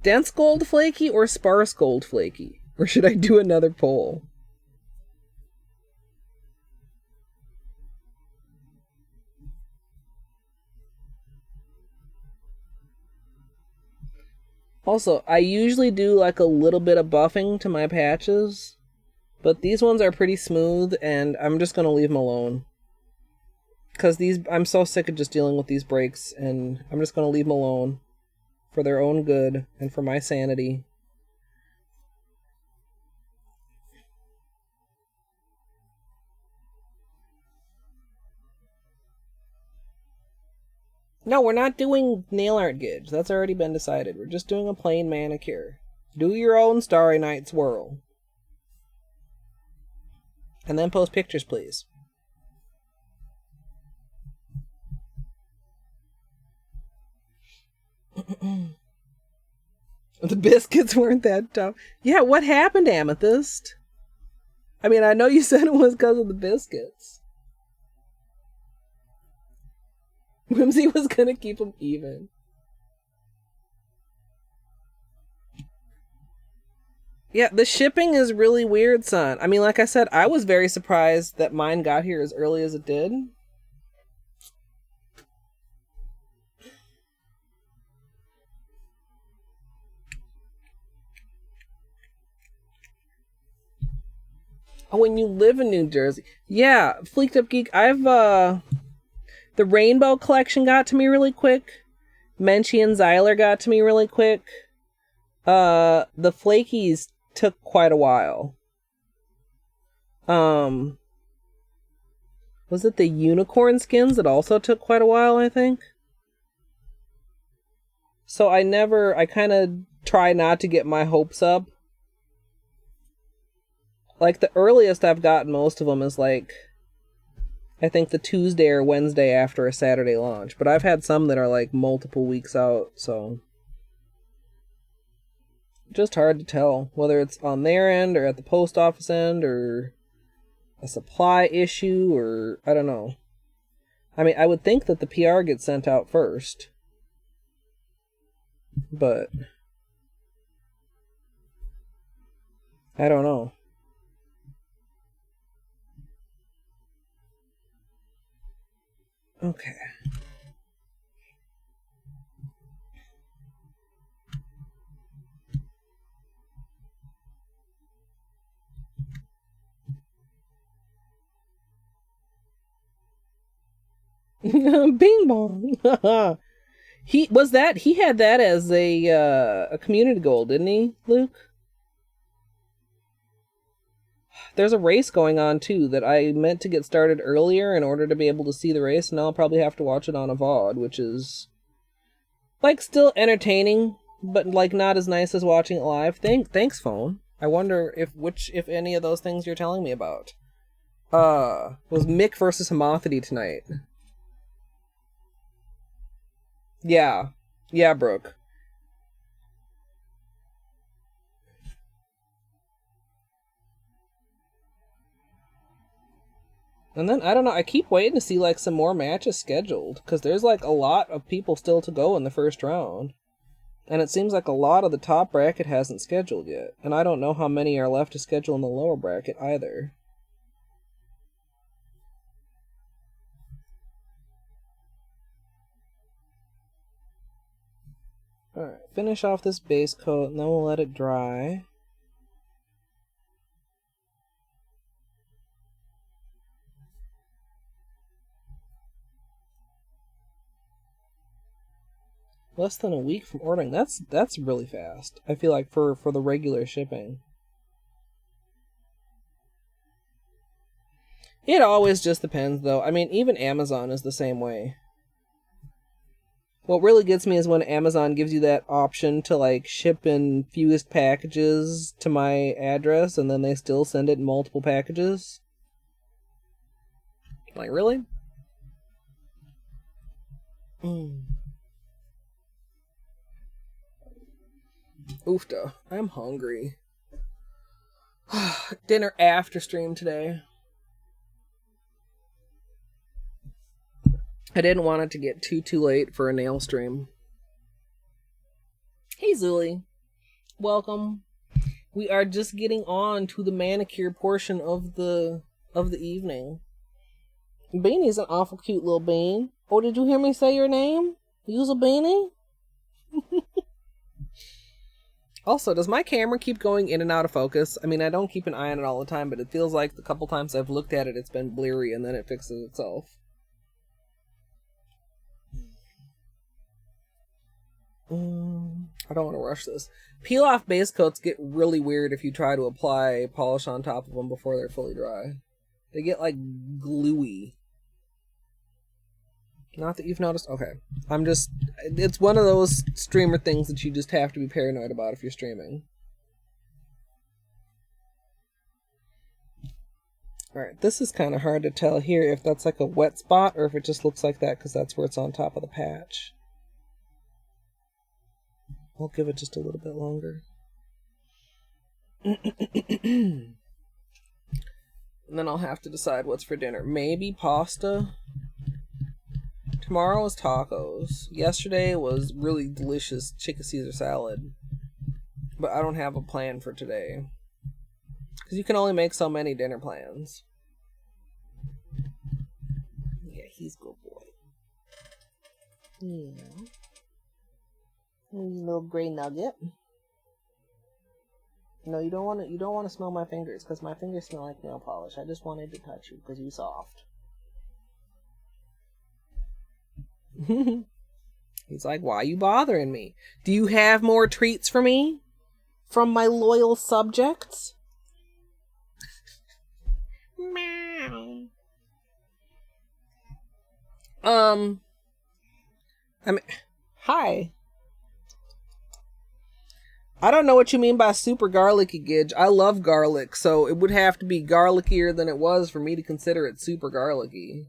A: Dense gold flaky or sparse gold flaky? Or should I do another poll? Also, I usually do like a little bit of buffing to my patches. But these ones are pretty smooth, and I'm just going to leave them alone. Because I'm so sick of just dealing with these breaks, and I'm just going to leave them alone. For their own good, and for my sanity. No, we're not doing nail art gauge. That's already been decided. We're just doing a plain manicure. Do your own Starry Night swirl. And then post pictures, please. The biscuits weren't that tough. Yeah, what happened, Amethyst? I mean, I know you said it was because of the biscuits. Whimsy was gonna keep them even. Yeah, the shipping is really weird, son. I mean, like I said, I was very surprised that mine got here as early as it did. Oh, when you live in New Jersey. Yeah, Fleeked Up Geek, I've, the Rainbow Collection got to me really quick. Menchie and Zyler got to me really quick. The Flakies took quite a while. Was it the unicorn skins that also took quite a while, I think? So I kind of try not to get my hopes up. Like, the earliest I've gotten most of them is, like, I think the Tuesday or Wednesday after a Saturday launch. But I've had some that are, like, multiple weeks out, so... Just hard to tell whether it's on their end or at the post office end or a supply issue or... I don't know. I mean, I would think that the PR gets sent out first. But... I don't know. Okay. Bing bong. He had that as a community goal, didn't he, Luke? There's a race going on too that I meant to get started earlier in order to be able to see the race, and now I'll probably have to watch it on a VOD, which is like still entertaining, but like not as nice as watching it live. Thanks, phone. I wonder if any of those things you're telling me about. Was Mick versus Homothety tonight. Yeah. Yeah, Brooke. And then, I don't know, I keep waiting to see like some more matches scheduled, because there's like a lot of people still to go in the first round. And it seems like a lot of the top bracket hasn't scheduled yet. And I don't know how many are left to schedule in the lower bracket either. Alright, finish off this base coat, and then we'll let it dry. Less than a week from ordering. That's really fast. I feel like for the regular shipping. It always just depends, though. I mean, even Amazon is the same way. What really gets me is when Amazon gives you that option to like ship in fewest packages to my address, and then they still send it in multiple packages. Like, really? Oofta. I'm hungry. Dinner after stream today. I didn't want it to get too late for a nail stream. Hey, Zuli. Welcome. We are just getting on to the manicure portion of the evening. Beanie's an awful cute little bean. Oh, did you hear me say your name? You's a beanie? Also, does my camera keep going in and out of focus? I mean, I don't keep an eye on it all the time, but it feels like the couple times I've looked at it, it's been bleary, and then it fixes itself. I don't want to rush this. Peel off base coats get really weird if you try to apply polish on top of them before they're fully dry. They get like gluey. Not that you've noticed. Okay. It's one of those streamer things that you just have to be paranoid about if you're streaming. Alright, this is kind of hard to tell here if that's like a wet spot or if it just looks like that because that's where it's on top of the patch. I'll give it just a little bit longer. And then I'll have to decide what's for dinner. Maybe pasta. Tomorrow is tacos. Yesterday was really delicious chicken Caesar salad. But I don't have a plan for today. Because you can only make so many dinner plans. Yeah, he's a good boy. Yeah. Little gray nugget. No, you don't want to smell my fingers, because my fingers smell like nail polish. I just wanted to touch you because you're soft. He's like, why are you bothering me? Do you have more treats for me? From my loyal subjects? Meow. I mean, hi. I don't know what you mean by super garlicky, Gidge. I love garlic, so it would have to be garlickier than it was for me to consider it super garlicky.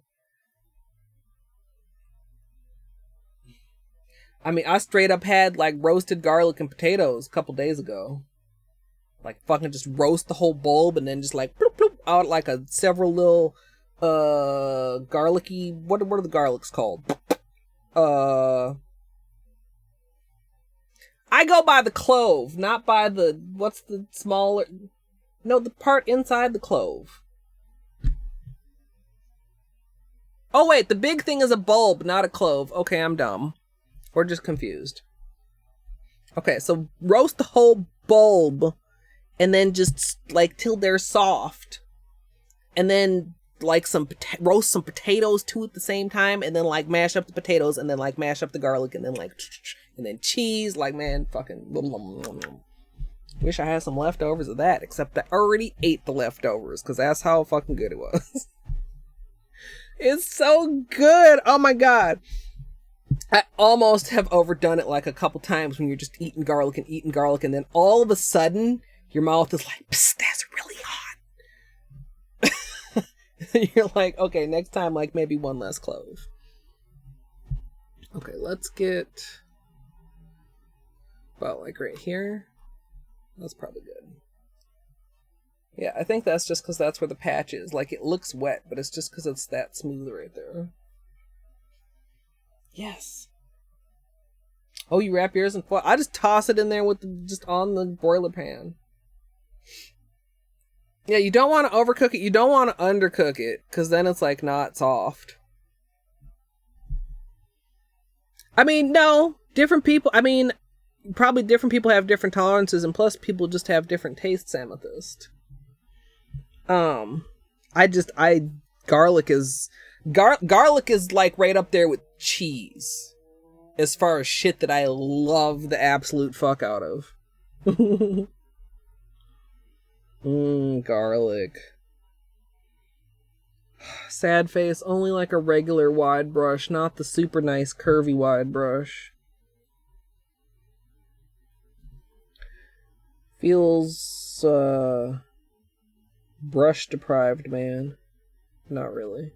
A: I mean, I straight up had, like, roasted garlic and potatoes a couple days ago. Like, fucking just roast the whole bulb and then just, like, bloop, bloop, out like several little, garlicky... What are the garlics called? I go by the clove, not by the... What's the smaller... No, the part inside the clove. Oh, wait, the big thing is a bulb, not a clove. Okay, I'm dumb. Or just confused. Okay, so roast the whole bulb and then just, like, till they're soft. And then, like, roast some potatoes, too, at the same time. And then, like, mash up the potatoes and then, like, mash up the garlic and then, like, and then cheese. Like, man, fucking... Wish I had some leftovers of that, except I already ate the leftovers, because that's how fucking good it was. It's so good. Oh, my God. I almost have overdone it like a couple times when you're just eating garlic, and then all of a sudden your mouth is like, psst, that's really hot. You're like, okay, next time, like maybe one less clove. Okay, let's get about like right here. That's probably good. Yeah, I think that's just because that's where the patch is. Like, it looks wet, but it's just because it's that smooth right there. Yes. Oh, you wrap yours in foil? I just toss it in there with just on the broiler pan. Yeah, you don't want to overcook it. You don't want to undercook it, because then it's, like, not soft. I mean, no. Different people... I mean, probably different people have different tolerances, and plus people just have different tastes, Amethyst. Garlic is like right up there with cheese as far as shit that I love the absolute fuck out of. Garlic. Sad face, only like a regular wide brush, not the super nice curvy wide brush. Feels brush deprived, man. Not really.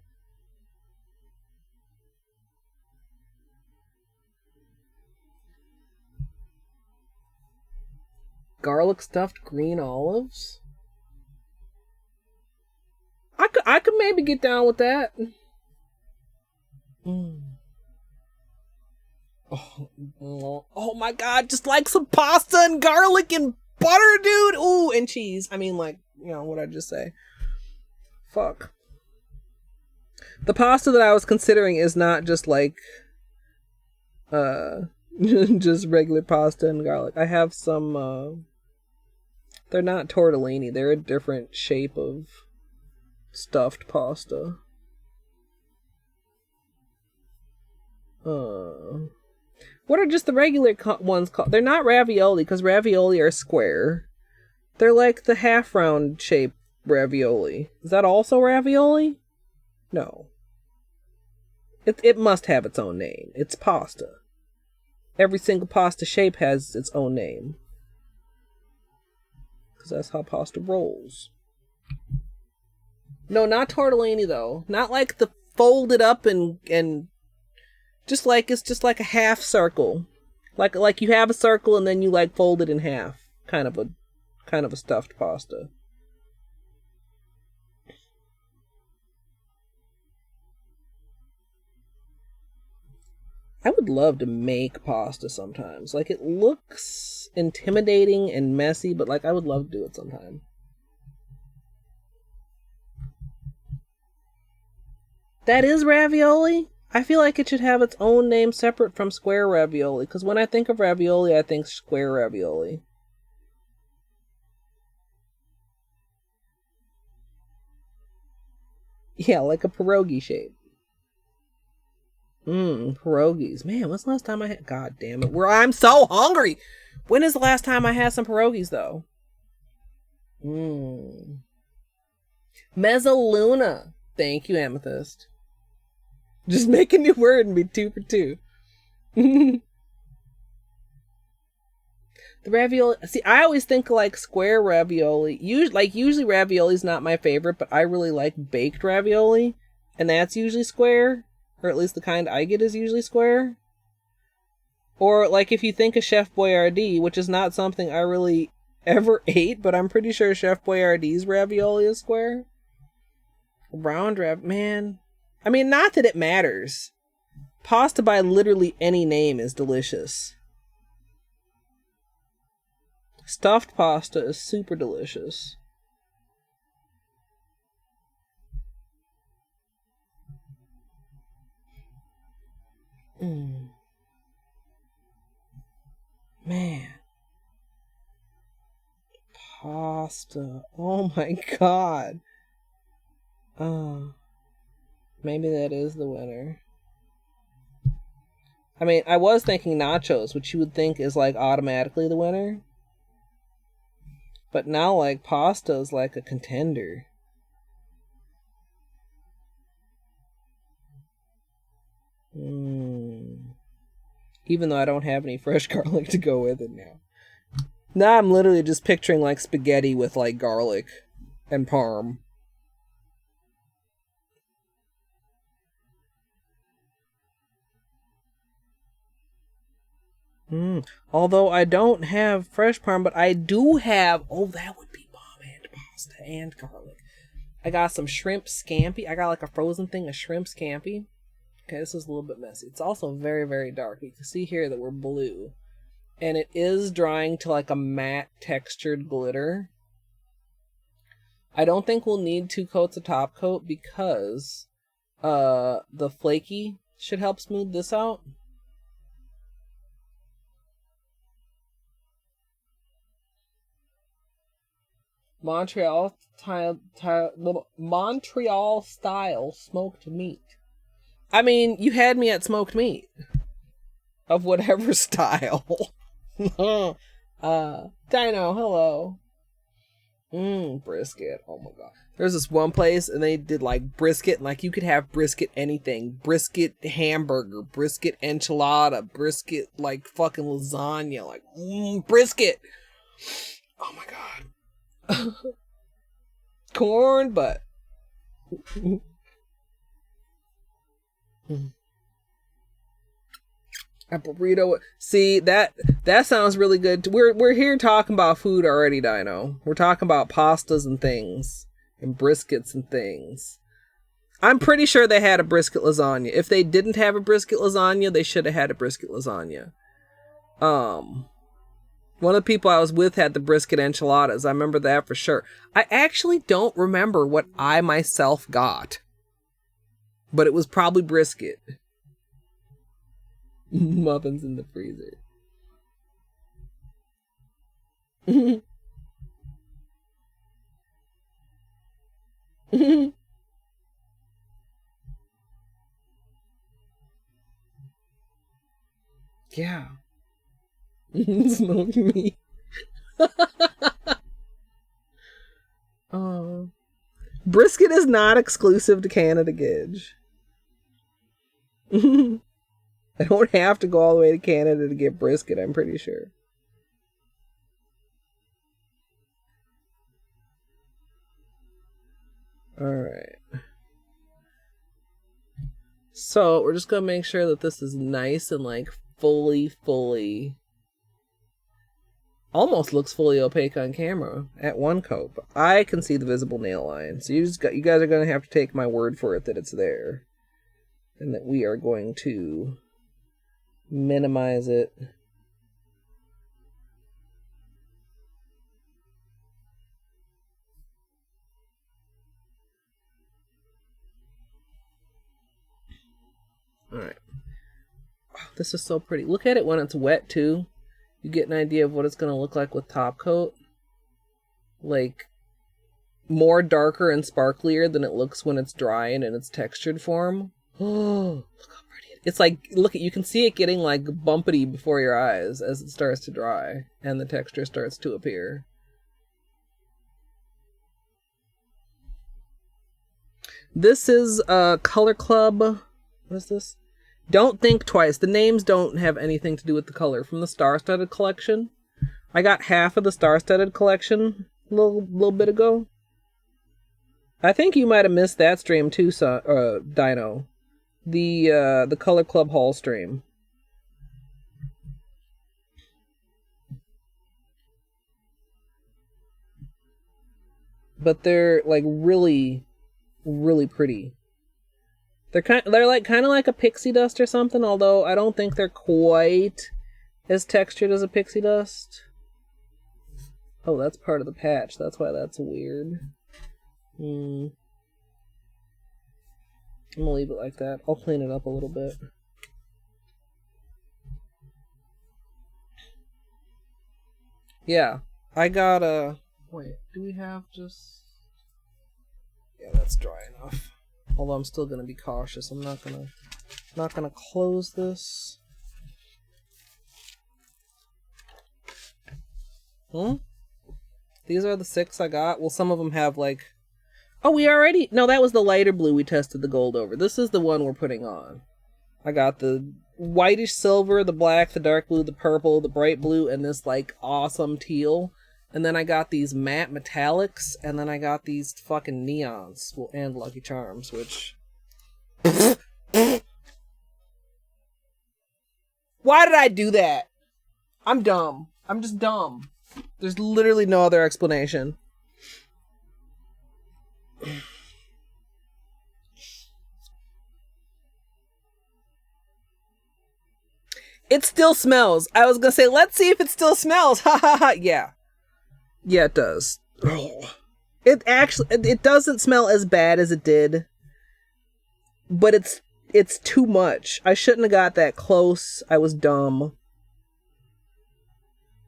A: Garlic stuffed green olives? I could maybe get down with that. Oh my God, just like some pasta and garlic and butter, dude. Ooh, and cheese. I mean, like, you know, what'd I just say? Fuck. The pasta that I was considering is not just like, just regular pasta and garlic. I have some, they're not tortellini. They're a different shape of stuffed pasta. What are just the regular ones called? They're not ravioli, because ravioli are square. They're like the half-round shape ravioli. Is that also ravioli? No. It must have its own name. It's pasta. Every single pasta shape has its own name. Because that's how pasta rolls. No, not tortellini, though. Not like the folded up and just like it's just like a half circle. Like you have a circle and then you like fold it in half. Kind of a stuffed pasta. I would love to make pasta sometimes. Like, it looks intimidating and messy, but like I would love to do it sometime. That is ravioli? I feel like it should have its own name separate from square ravioli, because when I think of ravioli, I think square ravioli. Yeah, like a pierogi shape. Pierogies. Man, when's the last time I had... God damn it. I'm so hungry! When is the last time I had some pierogies, though? Mezzaluna. Thank you, Amethyst. Just make a new word and be 2 for 2. The ravioli... See, I always think like square ravioli. Usually ravioli is not my favorite, but I really like baked ravioli. And that's usually square. Or at least the kind I get is usually square. Or, like, if you think of Chef Boyardee, which is not something I really ever ate, but I'm pretty sure Chef Boyardee's ravioli is square. Round man. I mean, not that it matters. Pasta by literally any name is delicious. Stuffed pasta is super delicious. Man. Pasta. Oh my god. Maybe that is the winner. I mean, I was thinking nachos, which you would think is like automatically the winner. But now, like, pasta is like a contender. Even though I don't have any fresh garlic to go with it now. Now I'm literally just picturing like spaghetti with like garlic and parm. Although I don't have fresh parm, but I do have. Oh, that would be bomb and pasta and garlic. I got some shrimp scampi. I got like a frozen thing of shrimp scampi. Okay, this is a little bit messy. It's also very, very dark. You can see here that we're blue. And it is drying to like a matte textured glitter. I don't think we'll need 2 coats of top coat because the flaky should help smooth this out. Montreal style smoked meat. I mean, you had me at smoked meat of whatever style. Dino, hello. Brisket. Oh my god. There's this one place and they did like brisket, and like you could have brisket anything. Brisket hamburger, brisket enchilada, brisket like fucking lasagna, like brisket. Oh my god. Corn butt. A burrito. See, that sounds really good. We're here talking about food already, Dino. We're talking about pastas and things and briskets and things. I'm pretty sure they had a brisket lasagna. If they didn't have a brisket lasagna, they should have had a brisket lasagna. One of the people I was with had the brisket enchiladas. I remember that for sure. I actually don't remember what I myself got. But it was probably brisket. Muffins in the freezer. Yeah. Smoked meat. Oh. Brisket is not exclusive to Canada, Gidge. I don't have to go all the way to Canada to get brisket, I'm pretty sure. Alright. So, we're just gonna make sure that this is nice and like fully almost looks fully opaque on camera at one coat. But I can see the visible nail line. So you guys are gonna have to take my word for it that it's there. And that we are going to minimize it. Alright. Oh, this is so pretty. Look at it when it's wet too. You get an idea of what it's going to look like with top coat. Like, more darker and sparklier than it looks when it's dry and in its textured form. Oh, look how pretty it is. It's like, look at, you can see it getting like bumpety before your eyes as it starts to dry and the texture starts to appear. This is Color Club. What is this? Don't Think Twice. The names don't have anything to do with the color. From the Star-Studded collection. I got half of the Star-Studded collection a little bit ago. I think you might have missed that stream too, Dino. The Color Club haul stream. But they're like really, really pretty. They're kind of like a pixie dust or something, although I don't think they're quite as textured as a pixie dust. Oh, that's part of the patch. That's why that's weird. I'm gonna leave it like that. I'll clean it up a little bit. Yeah, I got a... Wait, do we have just... Yeah, that's dry enough. Although I'm still gonna be cautious. I'm not gonna close this. These are the 6 I got. Well, some of them have like... Oh, we already... No, that was the lighter blue we tested the gold over. This is the one we're putting on. I got the whitish silver, the black, the dark blue, the purple, the bright blue, and this like awesome teal. And then I got these matte metallics, and then I got these fucking neons, well, and Lucky Charms, which... Why did I do that? I'm dumb. I'm just dumb. There's literally no other explanation. It still smells. I was gonna say, let's see if it still smells. Ha ha ha. Yeah. Yeah, it does. It actually, it doesn't smell as bad as it did. But it's too much. I shouldn't have got that close. I was dumb.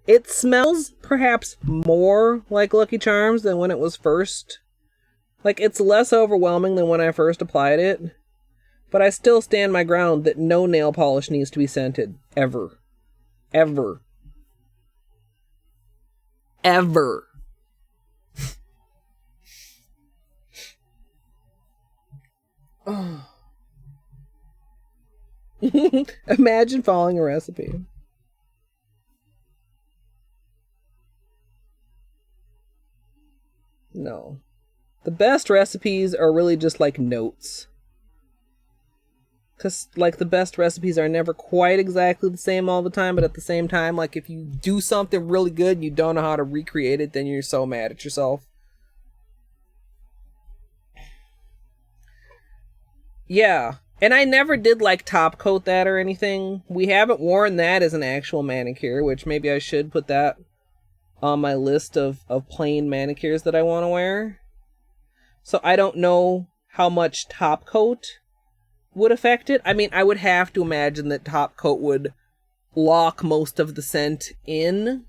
A: It smells perhaps more like Lucky Charms than when it was first. Like, it's less overwhelming than when I first applied it. But I still stand my ground that no nail polish needs to be scented. Ever. Ever. Ever. Imagine following a recipe. No. The best recipes are really just like notes. Because, like, the best recipes are never quite exactly the same all the time, but at the same time, like, if you do something really good and you don't know how to recreate it, then you're so mad at yourself. Yeah. And I never did, like, top coat that or anything. We haven't worn that as an actual manicure, which maybe I should put that on my list of plain manicures that I want to wear. So I don't know how much top coat would affect it. I mean, I would have to imagine that top coat would lock most of the scent in.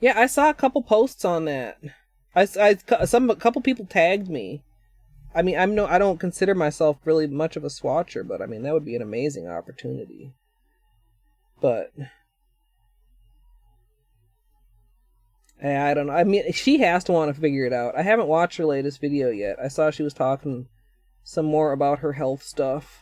A: Yeah, I saw a couple posts on that. A couple people tagged me. I mean, I don't consider myself really much of a swatcher, but I mean, that would be an amazing opportunity. But I don't know. I mean, she has to want to figure it out. I haven't watched her latest video yet. I saw she was talking some more about her health stuff.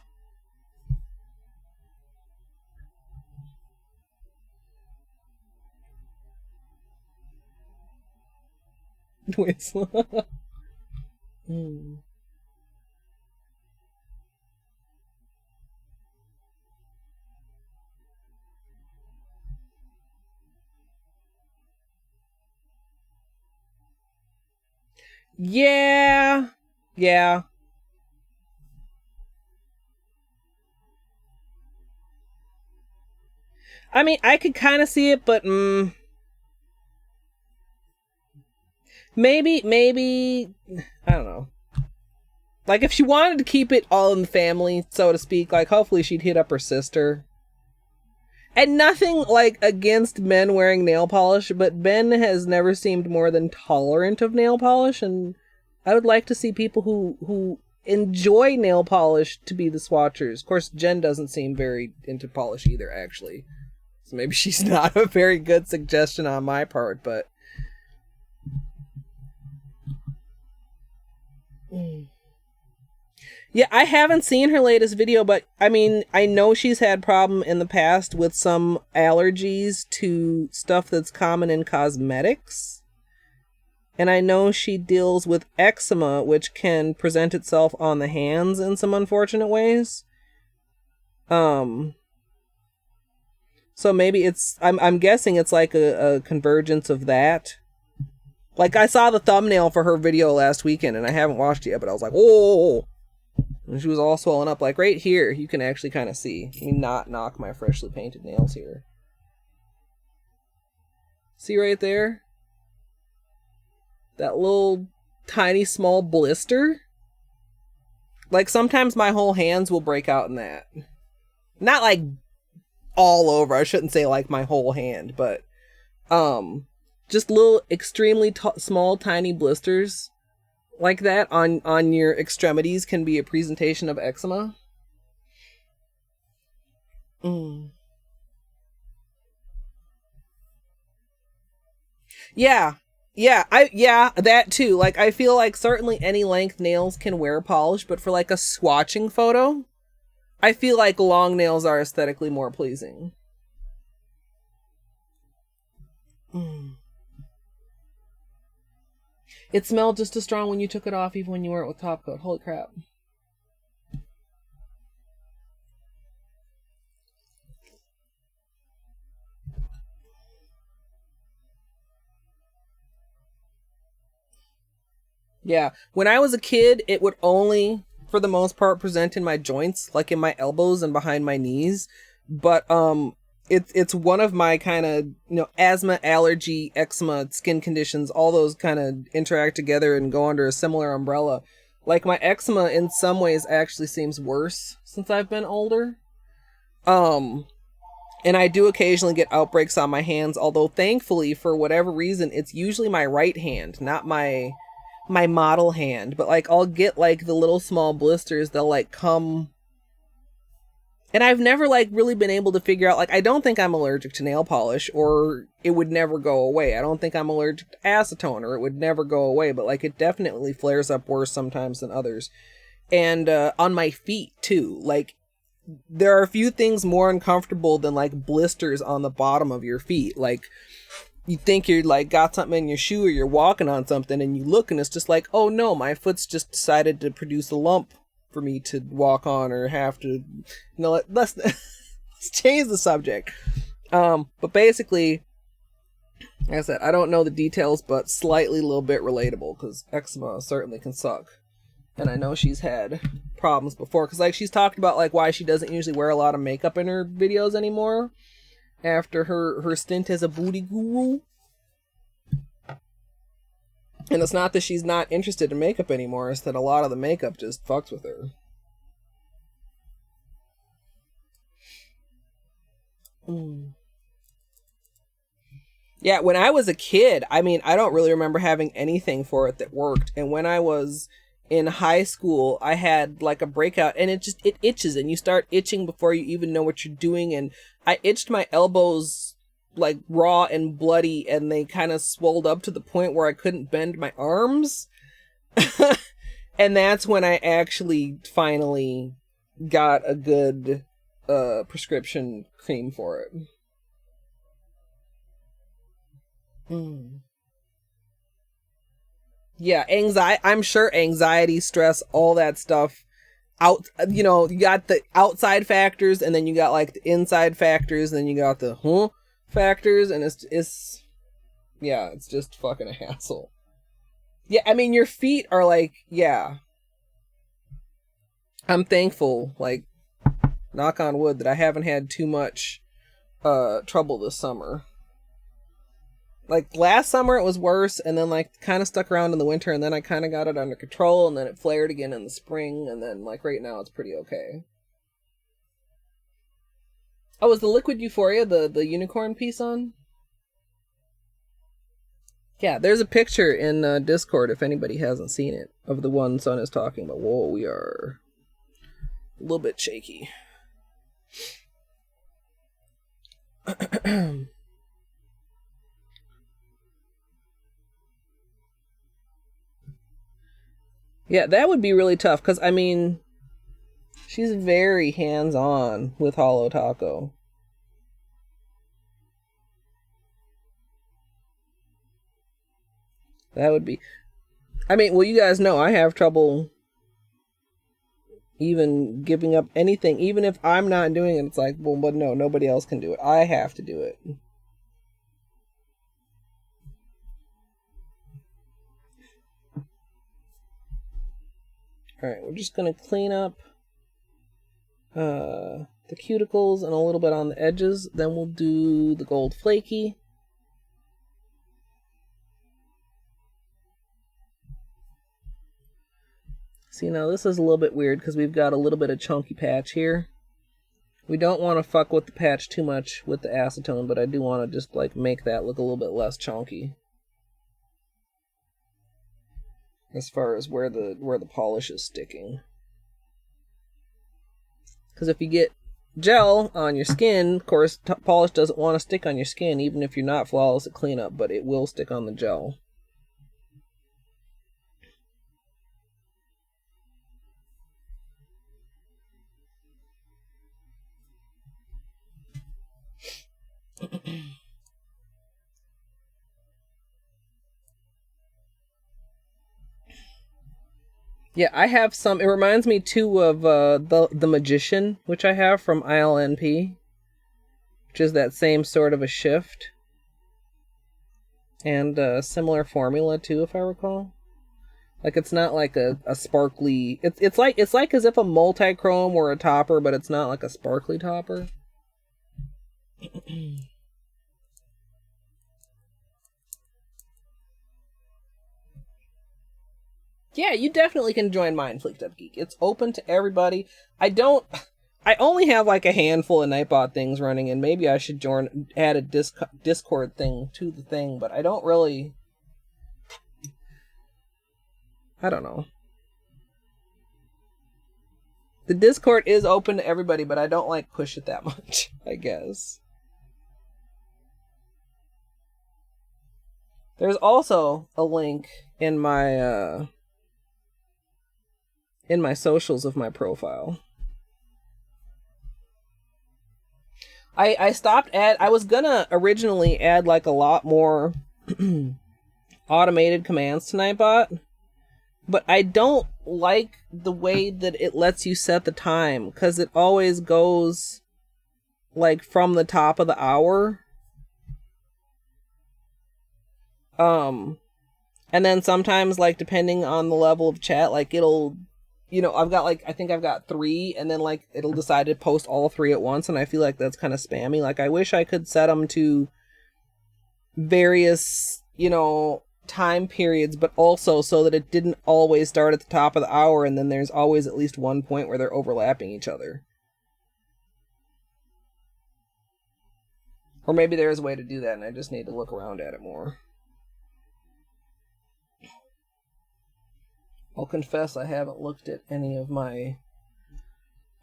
A: Yeah. Yeah. I mean, I could kind of see it, but maybe, I don't know. Like, if she wanted to keep it all in the family, so to speak, like, hopefully she'd hit up her sister. And nothing, like, against men wearing nail polish, but Ben has never seemed more than tolerant of nail polish, and I would like to see people who enjoy nail polish to be the swatchers. Of course, Jen doesn't seem very into polish either, actually. So maybe she's not a very good suggestion on my part, but... Yeah, I haven't seen her latest video, but I mean, I know she's had problem in the past with some allergies to stuff that's common in cosmetics. And I know she deals with eczema, which can present itself on the hands in some unfortunate ways. So maybe I'm guessing it's like a convergence of that. Like, I saw the thumbnail for her video last weekend, and I haven't watched it yet, but I was like, oh! And she was all swollen up. Like, right here, you can actually kind of see. Let me not knock my freshly painted nails here. See right there? That little tiny small blister? Like, sometimes my whole hands will break out in that. Not like all over. I shouldn't say like my whole hand, but just little extremely small tiny blisters like that on your extremities can be a presentation of eczema. Yeah, that too. Like, I feel like certainly any length nails can wear polish, but for like a swatching photo, I feel like long nails are aesthetically more pleasing. It smelled just as strong when you took it off, even when you weren't with top coat. Holy crap. Yeah. When I was a kid, it would only, for the most part, present in my joints, like in my elbows and behind my knees. But it's one of my kind of, asthma, allergy, eczema, skin conditions, all those kind of interact together and go under a similar umbrella. Like, my eczema in some ways actually seems worse since I've been older. And I do occasionally get outbreaks on my hands, although thankfully, for whatever reason, it's usually my right hand, not my model hand. But like, I'll get like the little small blisters, they'll like come. And I've never like really been able to figure out, like, I don't think I'm allergic to nail polish, or it would never go away. I don't think I'm allergic to acetone, or it would never go away, but like, it definitely flares up worse sometimes than others. And on my feet too, like, there are a few things more uncomfortable than like blisters on the bottom of your feet. Like, you think you're like got something in your shoe, or you're walking on something, and you look and it's just like, oh no, my foot's just decided to produce a lump for me to walk on, or have to, let's let's change the subject. But basically, like I said, I don't know the details, but slightly a little bit relatable, because eczema certainly can suck. And I know she's had problems before, because like, she's talked about like why she doesn't usually wear a lot of makeup in her videos anymore after her stint as a booty guru. And it's not that she's not interested in makeup anymore, it's that a lot of the makeup just fucks with her. Yeah, when I was a kid, I mean, I don't really remember having anything for it that worked. And when I was in high school, I had like a breakout, and it itches, and you start itching before you even know what you're doing. And I itched my elbows like raw and bloody, and they kind of swelled up to the point where I couldn't bend my arms. And that's when I actually finally got a good prescription cream for it. Yeah, I'm sure anxiety, stress, all that stuff you got the outside factors, and then you got like the inside factors, and then you got the factors, and it's just fucking a hassle. Yeah, I mean, your feet are like, yeah. I'm thankful, like, knock on wood, that I haven't had too much trouble this summer. Like, last summer it was worse, and then like kind of stuck around in the winter, and then I kind of got it under control, and then it flared again in the spring, and then like right now it's pretty okay. Oh, is the Liquid Euphoria the unicorn piece on? Yeah, there's a picture in Discord, if anybody hasn't seen it, of the one Son is talking about. Whoa, we are a little bit shaky. Yeah, that would be really tough, because, I mean, she's very hands-on with Holo Taco. That would be... I mean, well, you guys know I have trouble even giving up anything. Even if I'm not doing it, it's like, well, but no, nobody else can do it. I have to do it. Alright, we're just going to clean up the cuticles and a little bit on the edges. Then we'll do the gold flaky. See, now this is a little bit weird because we've got a little bit of chunky patch here. We don't want to fuck with the patch too much with the acetone, but I do want to just like make that look a little bit less chunky. As far as where the polish is sticking. Because if you get gel on your skin, of course, polish doesn't want to stick on your skin, even if you're not flawless at cleanup, but it will stick on the gel. Yeah, I have some. It reminds me too of the Magician, which I have from ILNP, which is that same sort of a shift, and a similar formula too, if I recall. Like it's not like a sparkly. It's like as if a multi-chrome were a topper, but it's not like a sparkly topper. Yeah, you definitely can join Mind Fleeked Up Geek. It's open to everybody. I only have like a handful of Nightbot things running, and maybe I should add a Discord thing to the thing, but I don't really... I don't know. The Discord is open to everybody, but I don't like push it that much, I guess. There's also a link in my socials of my profile. I was gonna originally add like a lot more automated commands to Nightbot, but I don't like the way that it lets you set the time, because it always goes like from the top of the hour. And then sometimes, like, depending on the level of chat, like, it'll, you know, I think I've got 3, and then, like, it'll decide to post all 3 at once, and I feel like that's kind of spammy. Like, I wish I could set them to various, you know, time periods, but also so that it didn't always start at the top of the hour, and then there's always at least one point where they're overlapping each other. Or maybe there's a way to do that, and I just need to look around at it more. I'll confess I haven't looked at any of my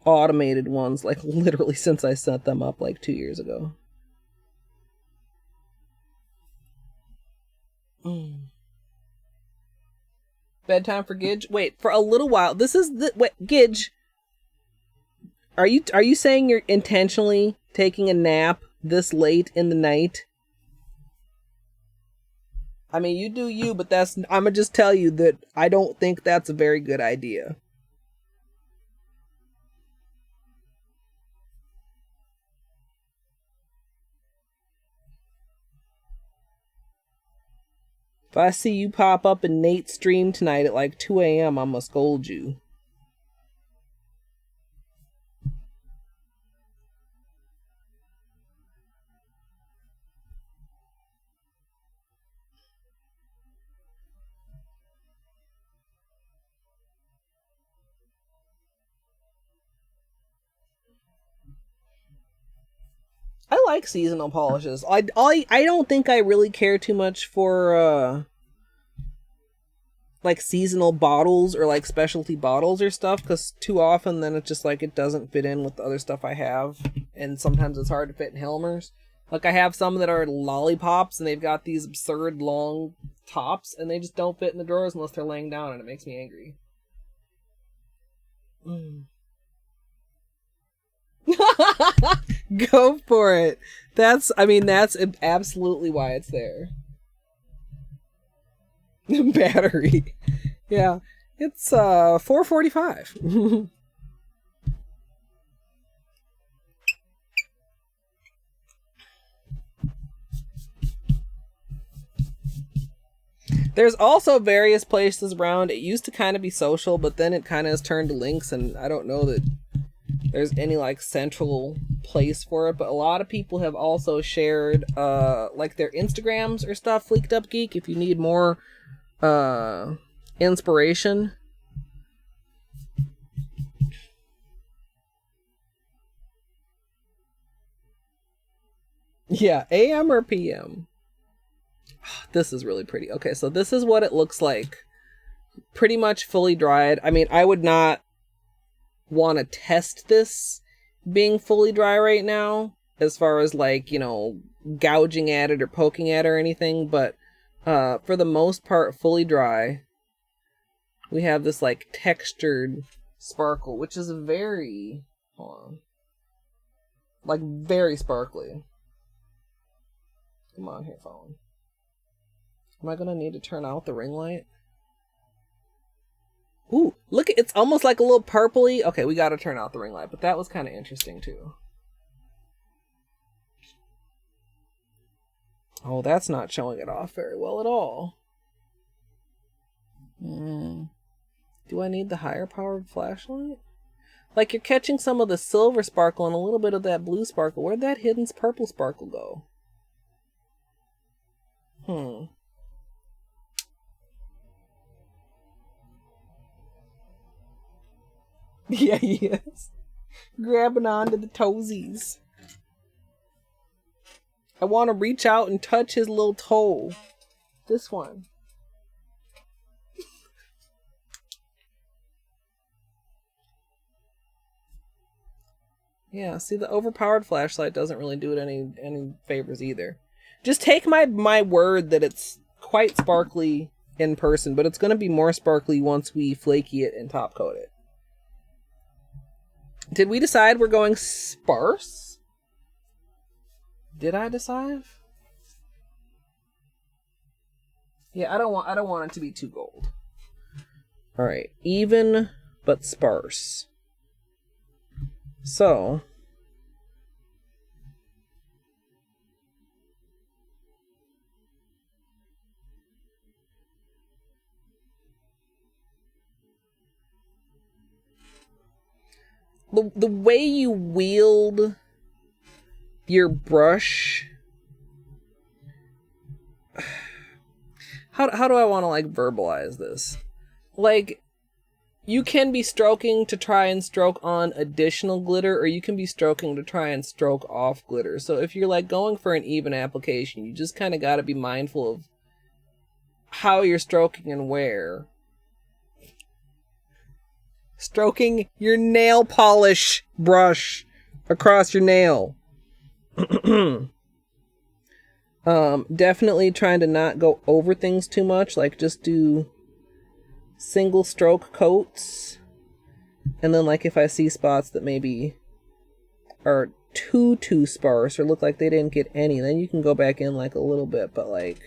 A: automated ones, like, literally since I set them up, like, 2 years ago. Bedtime for Gidge? Wait, for a little while. This is the... Wait, Gidge, are you saying you're intentionally taking a nap this late in the night? I mean, you do you, but I'm gonna just tell you that I don't think that's a very good idea. If I see you pop up in Nate's stream tonight at like 2 a.m., I'm gonna scold you. I like seasonal polishes. I don't think I really care too much for like seasonal bottles or like specialty bottles or stuff, because too often then it's just like it doesn't fit in with the other stuff I have, and sometimes it's hard to fit in Helmer's. Like I have some that are lollipops and they've got these absurd long tops and they just don't fit in the drawers unless they're laying down, and it makes me angry. Go for it. That's absolutely why it's there. Battery. Yeah. It's 4:45. There's also various places around. It used to kind of be social, but then it kind of has turned to links, and I don't know that there's any like central place for it, but a lot of people have also shared like their Instagrams or stuff. Fleeked Up Geek, if you need more inspiration Yeah, AM or PM? This is really pretty. Okay, so this is what it looks like. Pretty much fully dried. I mean, I would not want to test this being fully dry right now, as far as like, you know, gouging at it or poking at it or anything, but for the most part, fully dry. We have this like textured sparkle, which is very, hold on, like very sparkly. Come on here, phone. Am I gonna need to turn out the ring light? Ooh, look, it's almost like a little purpley. Okay, we gotta turn out the ring light, but that was kind of interesting too. Oh, that's not showing it off very well at all. Do I need the higher powered flashlight? Like, you're catching some of the silver sparkle and a little bit of that blue sparkle. Where'd that hidden purple sparkle go? Yeah, he is. Grabbing onto the toesies. I want to reach out and touch his little toe. This one. Yeah, see, the overpowered flashlight doesn't really do it any favors either. Just take my word that it's quite sparkly in person, but it's going to be more sparkly once we flaky it and top coat it. Did we decide we're going sparse? Did I decide? Yeah, I don't want it to be too gold. All right, even but sparse. So, the way you wield your brush, how do I want to like verbalize this? Like, you can be stroking to try and stroke on additional glitter, or you can be stroking to try and stroke off glitter. So if you're like going for an even application, you just kind of got to be mindful of how you're stroking and where. Stroking your nail polish brush across your nail. Definitely trying to not go over things too much. Like, just do single stroke coats. And then, like, if I see spots that maybe are too sparse or look like they didn't get any, then you can go back in like a little bit, but like,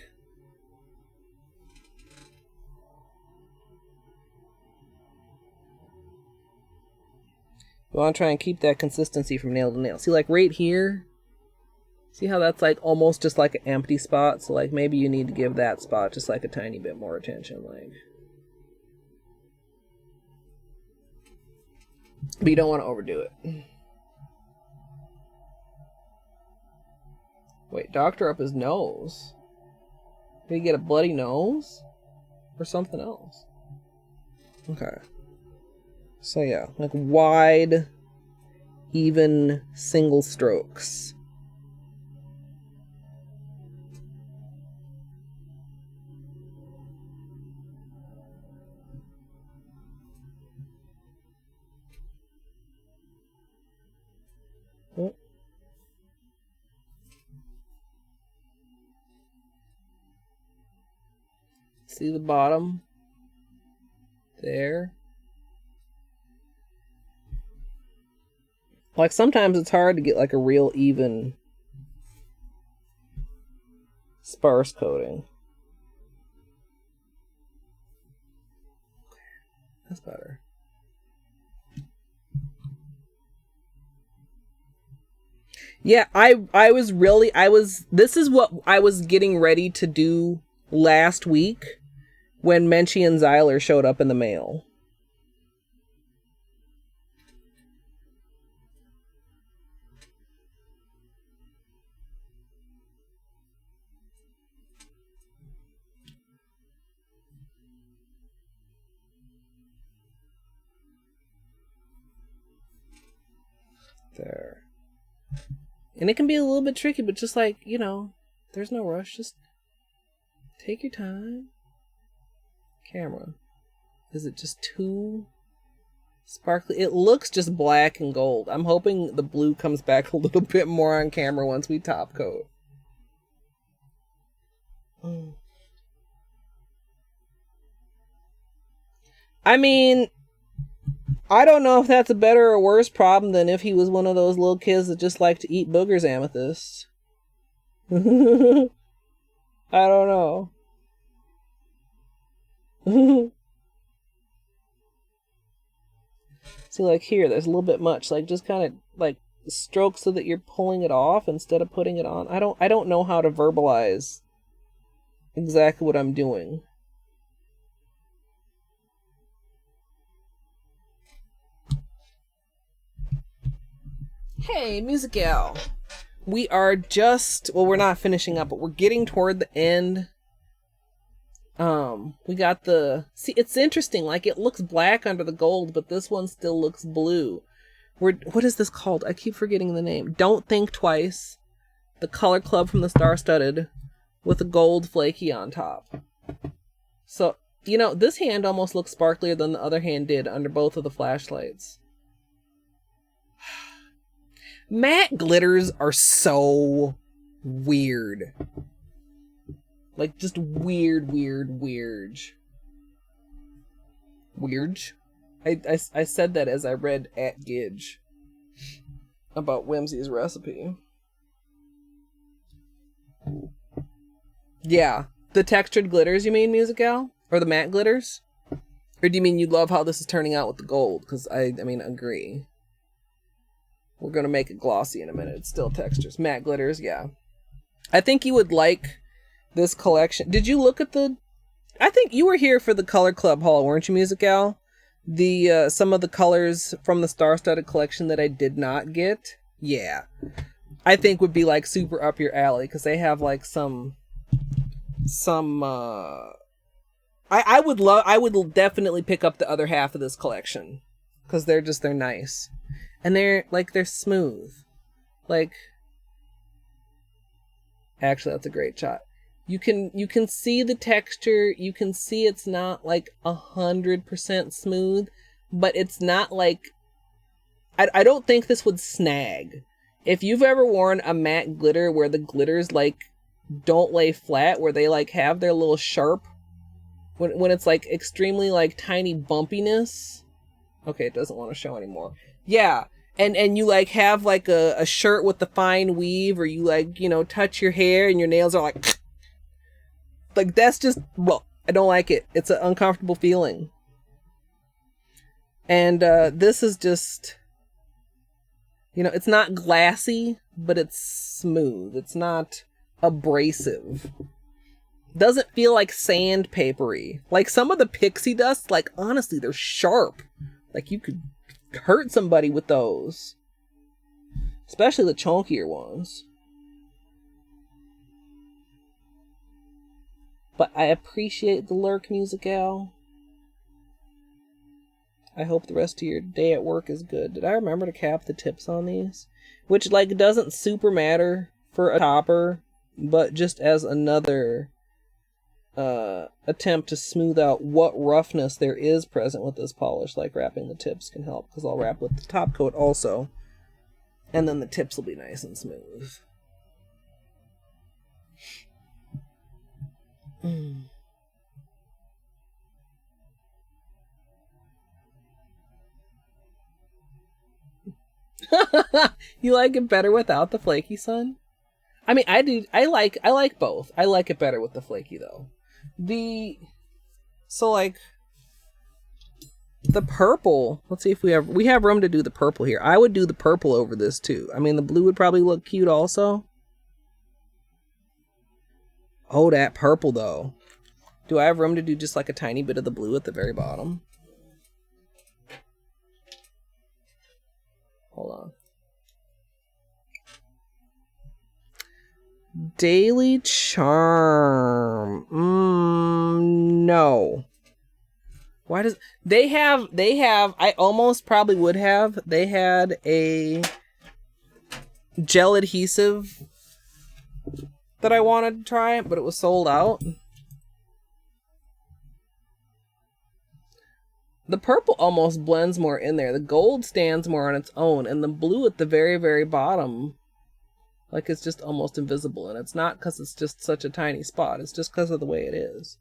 A: you want to try and keep that consistency from nail to nail. See, like right here, see how that's like almost just like an empty spot? So like maybe you need to give that spot just like a tiny bit more attention, like. But you don't want to overdo it. Wait, doctor up his nose. Did he get a bloody nose? Or something else? Okay. So yeah, like wide, even single strokes. See the bottom? There. Like sometimes it's hard to get like a real even sparse coating. That's better. Yeah, this is what I was getting ready to do last week when Menchie and Zyler showed up in the mail. There. And it can be a little bit tricky, but just like, you know, there's no rush. Just take your time. Camera. Is it just too sparkly? It looks just black and gold. I'm hoping the blue comes back a little bit more on camera once we top coat. I mean, I don't know if that's a better or worse problem than if he was one of those little kids that just like to eat boogers amethyst. I don't know. See, like here, there's a little bit much. Like, just kind of like stroke so that you're pulling it off instead of putting it on. I don't know how to verbalize exactly what I'm doing. Hey, Musical. We are just, well, we're not finishing up, but we're getting toward the end. We got the, see, it's interesting, like it looks black under the gold, but this one still looks blue. What is this called? I keep forgetting the name. Don't Think Twice. The Color Club from the Star Studded with a gold flaky on top. So, you know, this hand almost looks sparklier than the other hand did under both of the flashlights. Matte glitters are so weird. Like, just weird. I said that as I read at Gidge about Whimsy's recipe. Yeah. The textured glitters, you mean, Musical? Or the matte glitters? Or do you mean you love how this is turning out with the gold? Because I mean, agree. We're going to make it glossy in a minute. It's still textures. Matte glitters, yeah. I think you would like this collection. Did you look at the... I think you were here for the Color Club haul, weren't you, Musical? The, some of the colors from the Star-Studded collection that I did not get. Yeah. I think would be, like, super up your alley, because they have, like, I would definitely pick up the other half of this collection. Because they're nice. And they're smooth. Like, actually, that's a great shot. You can see the texture. You can see it's not like 100% smooth, but it's not like, I don't think this would snag. If you've ever worn a matte glitter where the glitters like don't lay flat, where they like have their little sharp, when it's like extremely like tiny bumpiness. Okay, it doesn't want to show anymore. Yeah. And you like have like a shirt with the fine weave, or you like, you know, touch your hair and your nails are like that's just, well, I don't like it. It's an uncomfortable feeling. And this is just, you know, it's not glassy, but it's smooth. It's not abrasive. Doesn't feel like sandpapery. Like some of the pixie dust, like honestly, they're sharp. Like you could hurt somebody with those, especially the chunkier ones. But I appreciate the lurk, Musical. I hope the rest of your day at work is good. Did I remember to cap the tips on these? Which like doesn't super matter for a topper, but just as another attempt to smooth out what roughness there is present with this polish, like wrapping the tips can help, because I'll wrap with the top coat also, and then the tips will be nice and smooth. You like it better without the flaky, son? I mean, I do. I like both. I like it better with the flaky though. So like the purple, let's see if we have room to do the purple here. I would do the purple over this too. I mean, the blue would probably look cute also. Oh, that purple though. Do I have room to do just like a tiny bit of the blue at the very bottom? Hold on. Daily Charm. No. Why does they have I almost probably would have. They had a gel adhesive that I wanted to try, but it was sold out. The purple almost blends more in there. The gold stands more on its own, and the blue at the very, very bottom, like it's just almost invisible. And it's not because it's just such a tiny spot. It's just because of the way it is.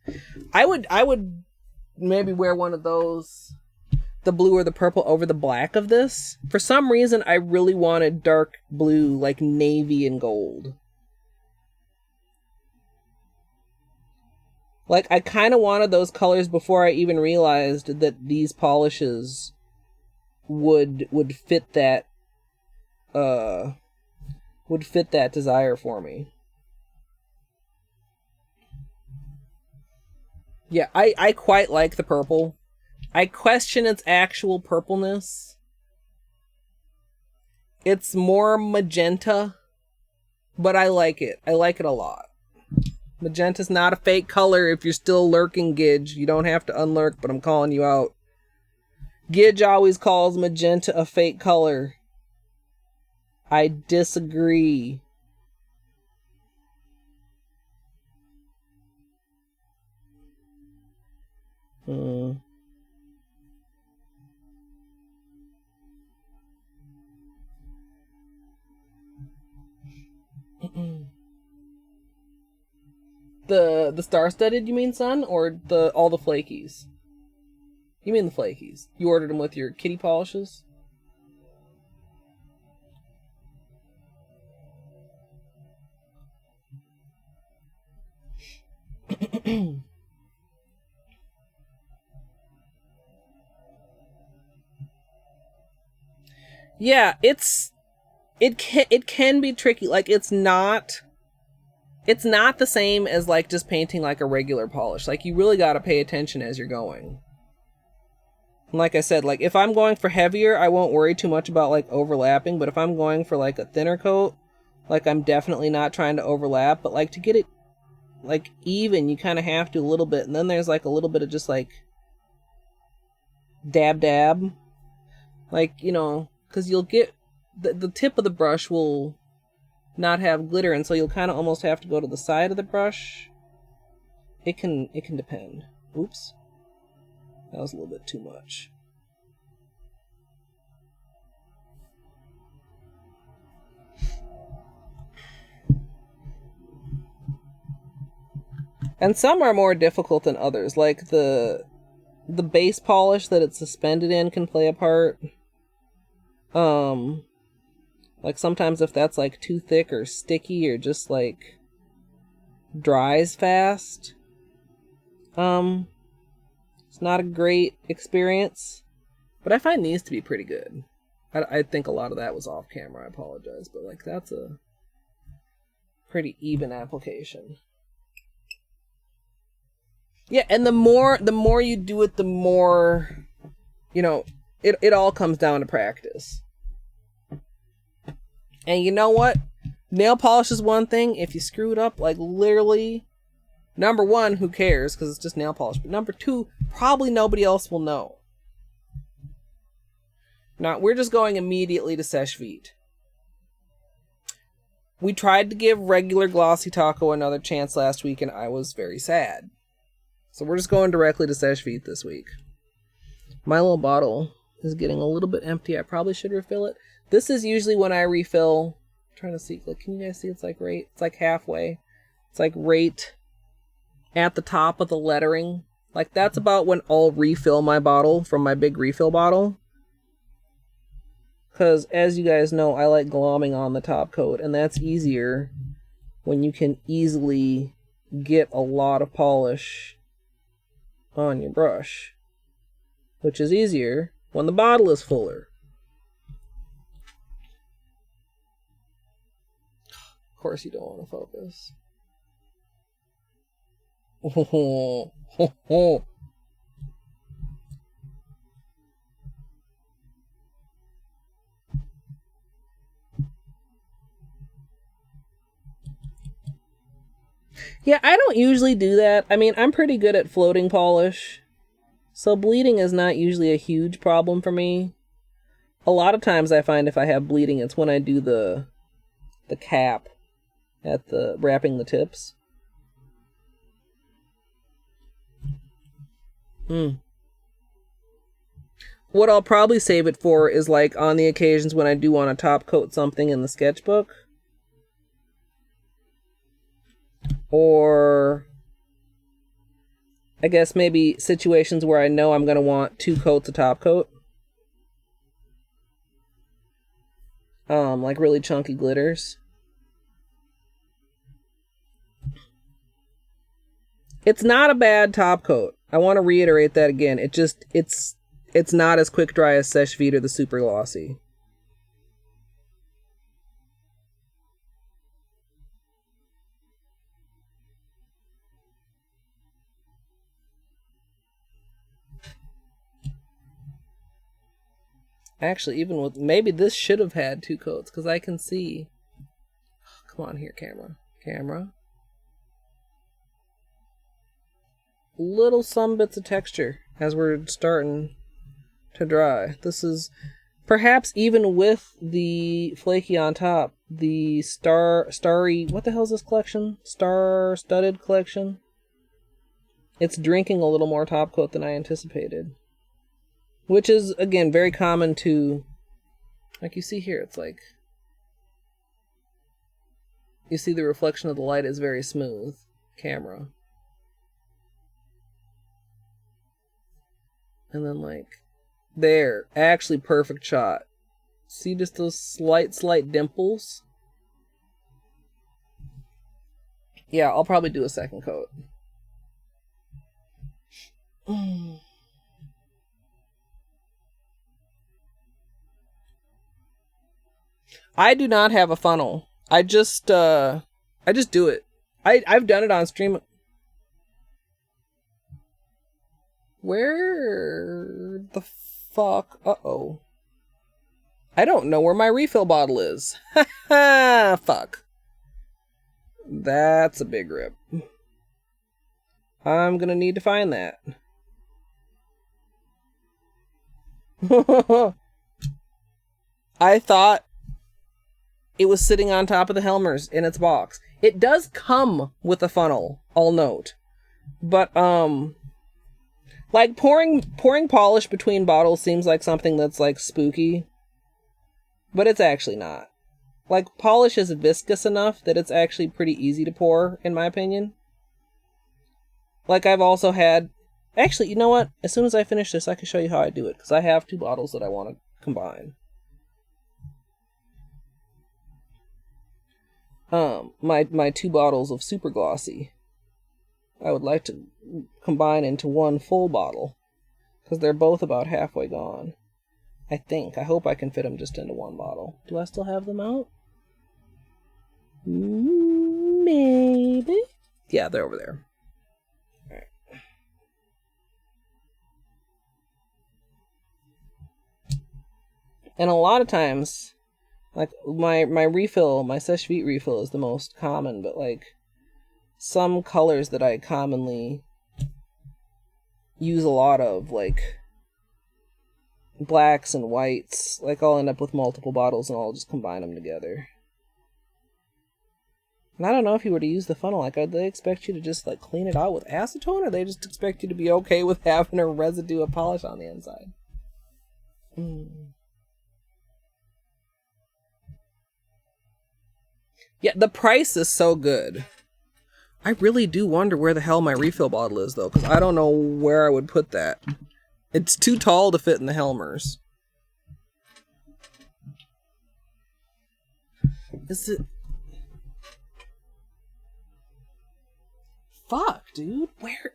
A: I would maybe wear one of those, the blue or the purple over the black of this. For some reason, I really wanted dark blue, like navy and gold. Like, I kind of wanted those colors before I even realized that these polishes would fit that desire for me. Yeah, I quite like the purple. I question its actual purpleness. It's more magenta, but I like it. I like it a lot. Magenta's not a fake color. If you're still lurking, Gidge, you don't have to unlurk, but I'm calling you out. Gidge always calls magenta a fake color. I disagree. The star-studded, you mean, son? Or all the flakies? You mean the flakies. You ordered them with your kitty polishes? Yeah, it can be tricky. Like, it's not the same as like just painting like a regular polish. Like, you really got to pay attention as you're going. And like I said, like if I'm going for heavier, I won't worry too much about like overlapping, but if I'm going for like a thinner coat, like I'm definitely not trying to overlap, but like to get it like even, you kind of have to a little bit. And then there's like a little bit of just like dab, like, you know, because you'll get the tip of the brush will not have glitter, and so you'll kind of almost have to go to the side of the brush. It can depend. Oops, that was a little bit too much. And some are more difficult than others, like the base polish that it's suspended in can play a part. Like sometimes if that's like too thick or sticky or just like dries fast, it's not a great experience. But I find these to be pretty good. I think a lot of that was off camera, I apologize, but like that's a pretty even application. Yeah, and the more you do it, the more, you know, it all comes down to practice. And you know what? Nail polish is one thing. If you screw it up, like literally, number one, who cares? Because it's just nail polish. But number two, probably nobody else will know. Now, we're just going immediately to Seche Vite. We tried to give regular Glossy Taco another chance last week, and I was very sad. So we're just going directly to Seche Vite this week. My little bottle is getting a little bit empty. I probably should refill it. This is usually when I refill. I'm trying to see, like, can you guys see? It's like halfway. It's like right at the top of the lettering. Like that's about when I'll refill my bottle from my big refill bottle. Because as you guys know, I like glomming on the top coat, and that's easier when you can easily get a lot of polish on your brush, which is easier when the bottle is fuller. Of course you don't want to focus. Yeah, I don't usually do that. I mean, I'm pretty good at floating polish, so bleeding is not usually a huge problem for me. A lot of times I find if I have bleeding, it's when I do the the cap at the wrapping the tips. What I'll probably save it for is like on the occasions when I do want to top coat something in the sketchbook. Or I guess maybe situations where I know I'm going to want 2 coats of top coat. Like really chunky glitters. It's not a bad top coat. I want to reiterate that again. It's not as quick dry as Seche Vite or the Super Glossy. Actually, even with, maybe this should have had 2 coats, because I can see. Come on here, camera. Little some bits of texture as we're starting to dry. This is perhaps even with the flaky on top, the starry, what the hell is this collection? Star-studded collection? It's drinking a little more top coat than I anticipated. Which is, again, very common to, like you see here, it's like, you see the reflection of the light is very smooth. Camera. And then like, there, actually perfect shot. See just those slight dimples? Yeah, I'll probably do a second coat. I do not have a funnel. I just do it. I've done it on stream. Where the fuck? Uh-oh. I don't know where my refill bottle is. Ha ha! Fuck. That's a big rip. I'm gonna need to find that. I thought it was sitting on top of the Helmers in its box. It does come with a funnel, I'll note. But, like pouring polish between bottles seems like something that's like spooky. But it's actually not. Like, polish is viscous enough that it's actually pretty easy to pour, in my opinion. Like, I've also had... Actually, you know what? As soon as I finish this, I can show you how I do it. Because I have 2 bottles that I want to combine. My 2 bottles of Super Glossy, I would like to combine into 1 full bottle, because they're both about halfway gone. I think. I hope I can fit them just into 1 bottle. Do I still have them out? Maybe. Yeah, they're over there. All right. And a lot of times, like, my refill, my Seche Vite refill is the most common, but, like, some colors that I commonly use a lot of, like, blacks and whites, like, I'll end up with multiple bottles and I'll just combine them together. And I don't know if you were to use the funnel, like, they expect you to just, like, clean it out with acetone, or they just expect you to be okay with having a residue of polish on the inside? Yeah, the price is so good. I really do wonder where the hell my refill bottle is, though, because I don't know where I would put that. It's too tall to fit in the Helmers. Is it... Fuck, dude. Where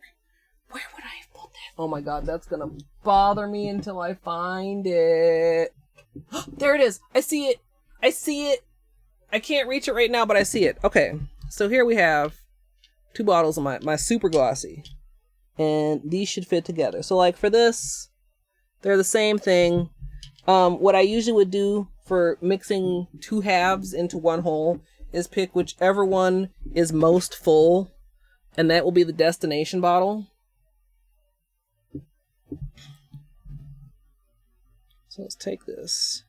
A: would I have put that? Oh my god, that's gonna bother me until I find it. There it is. I see it. I can't reach it right now, but I see it. Okay, so here we have 2 bottles of my Super Glossy. And these should fit together. So, like, for this, they're the same thing. What I usually would do for mixing 2 halves into 1 whole is pick whichever one is most full, and that will be the destination bottle. So let's take this.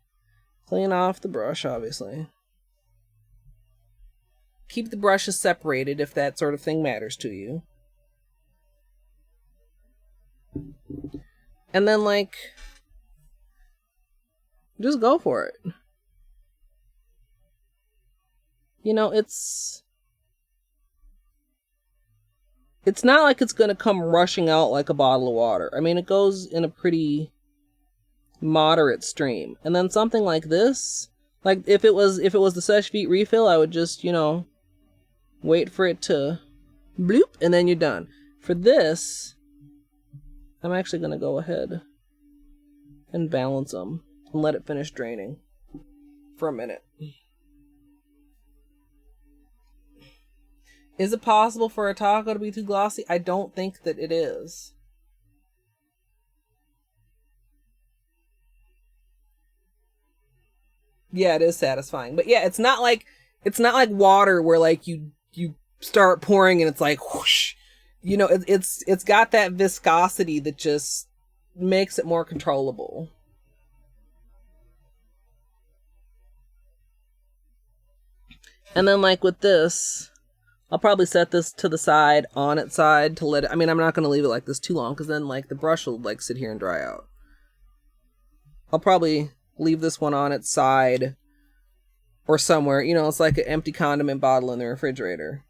A: Clean off the brush, obviously. keep the brushes separated if that sort of thing matters to you. And then, like, just go for it. You know, it's not like it's gonna come rushing out like a bottle of water. I mean, it goes in a pretty moderate stream. And then something like this, like if it was the Seche Vite refill, I would just, you know, wait for it to bloop, and then you're done. For this, I'm actually going to go ahead and balance them and let it finish draining for a minute. Is it possible for a taco to be too glossy? I don't think that it is. Yeah, it is satisfying. But yeah, it's not like water where like you start pouring and it's like whoosh. You know, it's got that viscosity that just makes it more controllable. And then like with this, I'll probably set this to the side, on its side, to let it, I mean, I'm not going to leave it like this too long because then like the brush will like sit here and dry out. I'll probably leave this one on its side or somewhere. You know, it's like an empty condiment bottle in the refrigerator.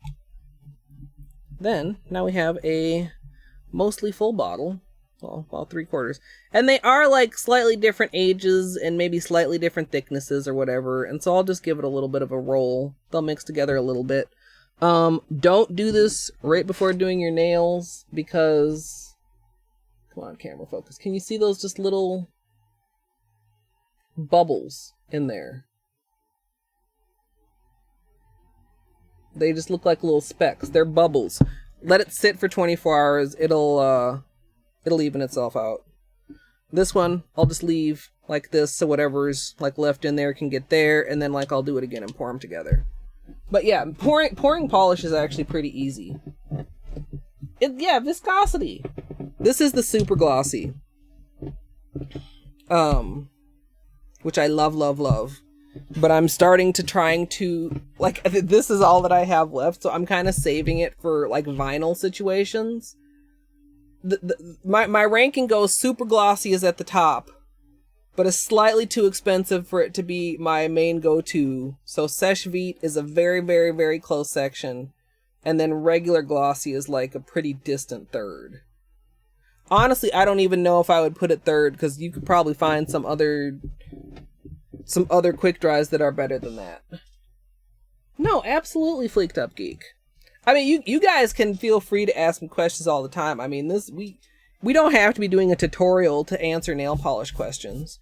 A: Then, now we have a mostly full bottle. Well, about 3/4. And they are like slightly different ages and maybe slightly different thicknesses or whatever. And so I'll just give it a little bit of a roll. They'll mix together a little bit. Don't do this right before doing your nails because... Come on, camera focus. Can you see those just little bubbles in there? They just look like little specks. They're bubbles. Let it sit for 24 hours. It'll even itself out. This one, I'll just leave like this so whatever's like left in there can get there, and then like I'll do it again and pour them together. But yeah, pouring polish is actually pretty easy. Viscosity. This is the super glossy. Which I love. But I'm starting to like, this is all that I have left, so I'm kind of saving it for like vinyl situations. My ranking goes super glossy is at the top, but it's slightly too expensive for it to be my main go-to. So Seche Vite is a very, very, very close section, and then regular glossy is like a pretty distant third. Honestly, I don't even know if I would put it third, because you could probably find some other quick dries that are better than that. No, absolutely, Fleeked Up Geek. I mean, you guys can feel free to ask me questions all the time. I mean, we don't have to be doing a tutorial to answer nail polish questions.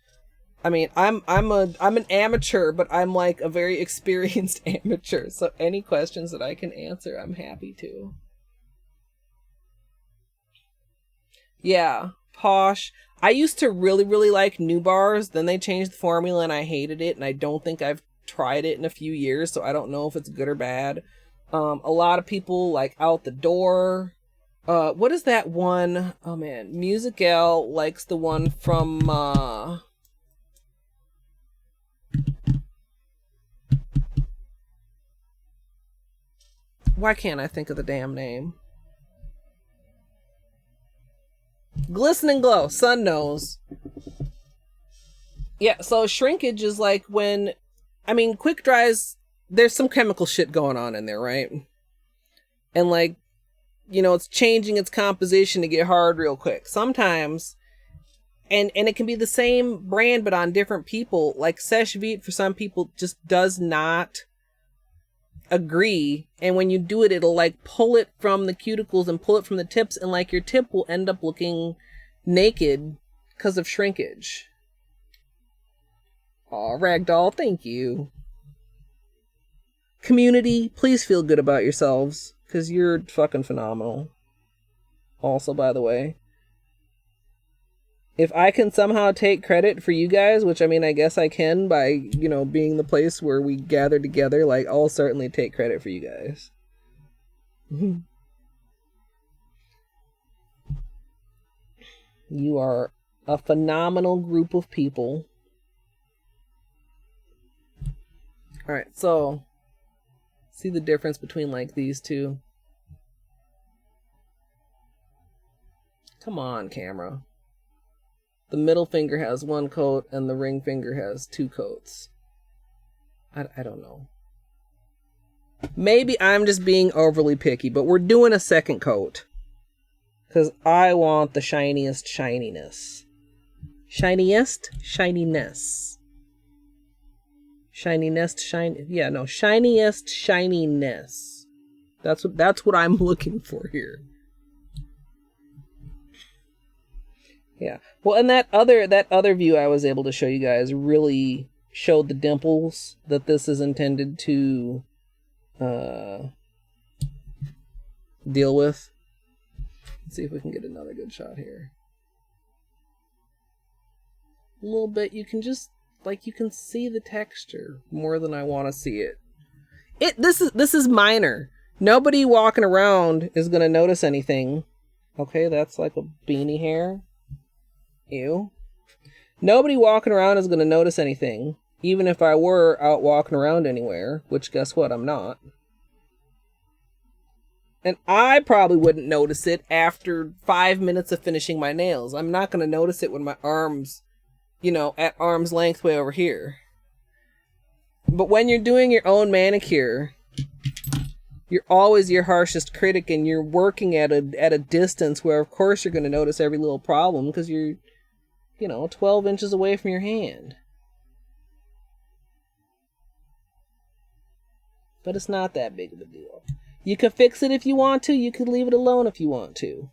A: I mean, I'm an amateur, but I'm like a very experienced amateur. So any questions that I can answer, I'm happy to. Yeah, Posh. I used to really, really like New Bars. Then they changed the formula and I hated it. And I don't think I've tried it in a few years. So I don't know if it's good or bad. A lot of people like Out the Door. What is that one? Oh man, Musical likes the one from, why can't I think of the damn name? Glisten and Glow, Sun knows. Yeah, so shrinkage is like when, I mean, quick dries, there's some chemical shit going on in there, right? And like, you know, it's changing its composition to get hard real quick. Sometimes, and it can be the same brand, but on different people. Like Seche Vite for some people just does not agree. And when you do it, it'll like pull it from the cuticles and pull it from the tips. And like your tip will end up looking naked because of shrinkage. Aw, Ragdoll, thank you. Community, please feel good about yourselves, because you're fucking phenomenal. Also, by the way, if I can somehow take credit for you guys, which I mean, I guess I can by, you know, being the place where we gather together, like, I'll certainly take credit for you guys. You are a phenomenal group of people. Alright, so See the difference between like these two? Come on, camera. The middle finger has one coat and the ring finger has two coats. I don't know. Maybe I'm just being overly picky, but we're doing a second coat. Because I want the shiniest shininess. Shiniest shininess. Shiniest shiny. Yeah, no, shiniest shininess. That's what I'm looking for here. Yeah. Well, and that other view I was able to show you guys really showed the dimples that this is intended to deal with. Let's see if we can get another good shot here. A little bit. You can just you can see the texture more than I want to see it. This is minor. Nobody walking around is gonna notice anything. Okay, that's like a beanie hair. Ew. Nobody walking around is going to notice anything, even if I were out walking around anywhere, which guess what, I'm not. And I probably wouldn't notice it after 5 minutes of finishing my nails. I'm not going to notice it when my arm's, at arm's length way over here. But when you're doing your own manicure, you're always your harshest critic, and you're working at a distance where, of course, you're going to notice every little problem because you're 12 inches away from your hand. But it's not that big of a deal. You could fix it if you want to. You could leave it alone if you want to.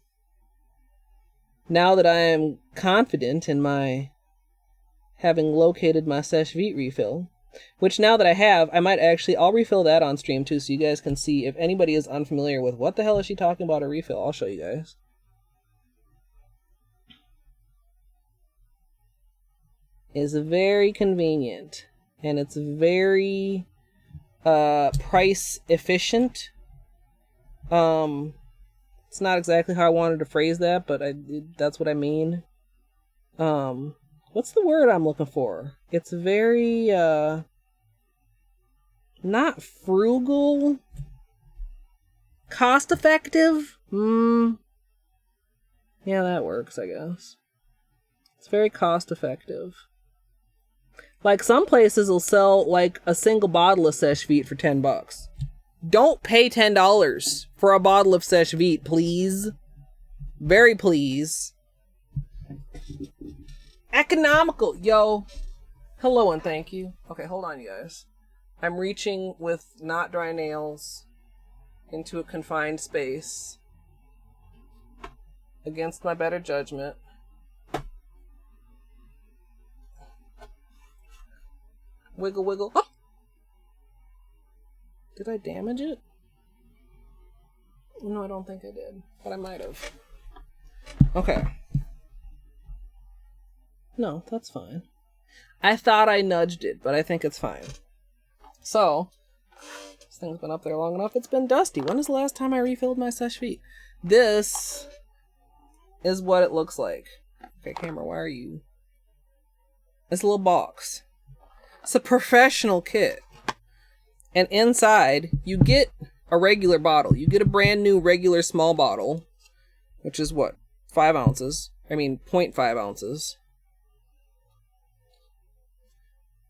A: Now that I am confident in my having located my Seche Vite refill, which now that I have, I'll refill that on stream too, so you guys can see if anybody is unfamiliar with what the hell is she talking about a refill. I'll show you guys. Is very convenient, and it's very price efficient. It's not exactly how I wanted to phrase that, but that's what I mean. What's the word I'm looking for? It's very not frugal, cost effective. Yeah, that works, I guess. It's very cost effective. Like, some places will sell, like, a single bottle of Seche Vite for $10. Don't pay $10 for a bottle of Seche Vite, please. Very please. Economical, yo. Hello and thank you. Okay, hold on, you guys. I'm reaching with not dry nails into a confined space against my better judgment. Wiggle, wiggle. Oh! Did I damage it? No, I don't think I did, but I might have. Okay. No, that's fine. I thought I nudged it, but I think it's fine. So, this thing's been up there long enough. It's been dusty. When is the last time I refilled my Seche Vite? This is what it looks like. Okay, camera, why are you? It's a little box. It's a professional kit. And inside, you get a regular bottle. You get a brand new regular small bottle, which is what? 5 ounces. I mean, 0.5 ounces.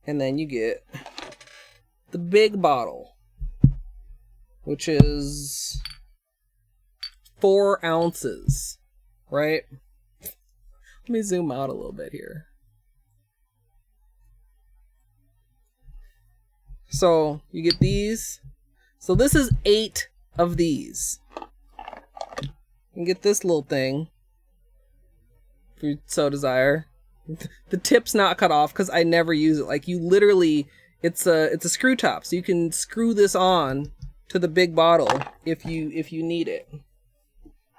A: And then you get the big bottle, which is 4 ounces, right? Let me zoom out a little bit here. So you get these. So this is 8 of these. You can get this little thing if you so desire. The tip's not cut off because I never use it. Like, you literally, it's a screw top, so you can screw this on to the big bottle if you need it.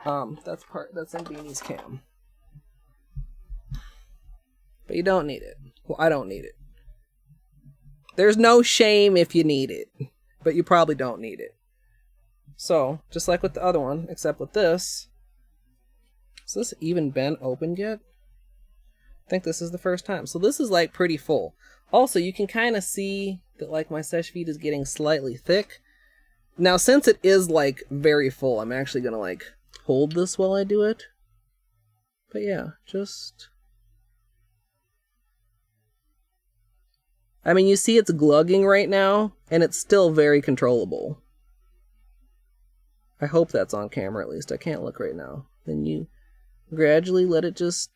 A: That's in Beanie's cam. But you don't need it. Well, I don't need it. There's no shame if you need it, but you probably don't need it. So, just like with the other one, except with this, has this even been opened yet? I think this is the first time. So this is like pretty full. Also, you can kind of see that like my Seche Vite is getting slightly thick. Now, since it is, like, very full, I'm actually gonna, like, hold this while I do it. But yeah, just... I mean, you see it's glugging right now, and it's still very controllable. I hope that's on camera, at least. I can't look right now. Then you gradually let it just...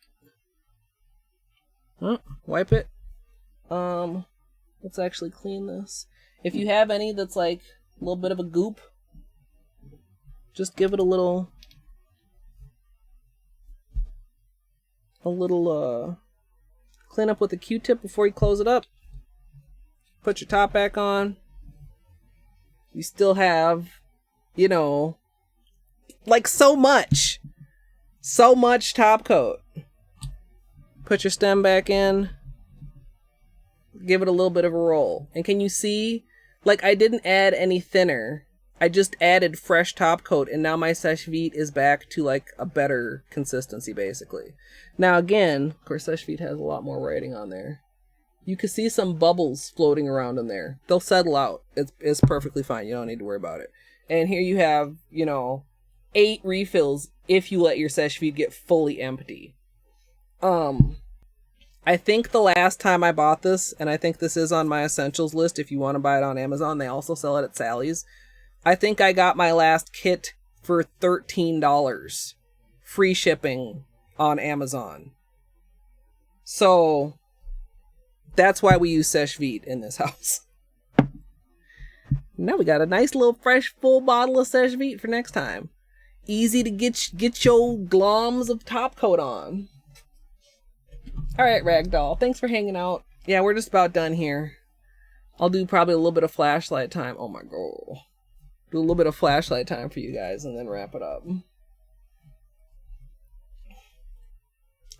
A: Oh, wipe it. Let's actually clean this. If you have any that's like a little bit of a goop, just give it a little clean up with a Q-tip before you close it up. Put your top back on. You still have, you know, like so much top coat. Put your stem back in. Give it a little bit of a roll. And can you see, like, I didn't add any thinner. I just added fresh top coat, and now my sèche vite is back to, like, a better consistency, basically. Now, again, of course, sèche vite has a lot more writing on there. You can see some bubbles floating around in there. They'll settle out. It's perfectly fine. You don't need to worry about it. And here you have, you know, 8 refills if you let your sèche vite get fully empty. I think the last time I bought this, and I think this is on my essentials list if you want to buy it on Amazon, they also sell it at Sally's. I think I got my last kit for $13. Free shipping on Amazon. So... that's why we use sèche vite in this house. Now we got a nice little fresh full bottle of sèche vite for next time. Easy to get your gloms of top coat on. Alright, Ragdoll, thanks for hanging out. Yeah, we're just about done here. I'll do probably a little bit of flashlight time. Oh my god. Do a little bit of flashlight time for you guys and then wrap it up.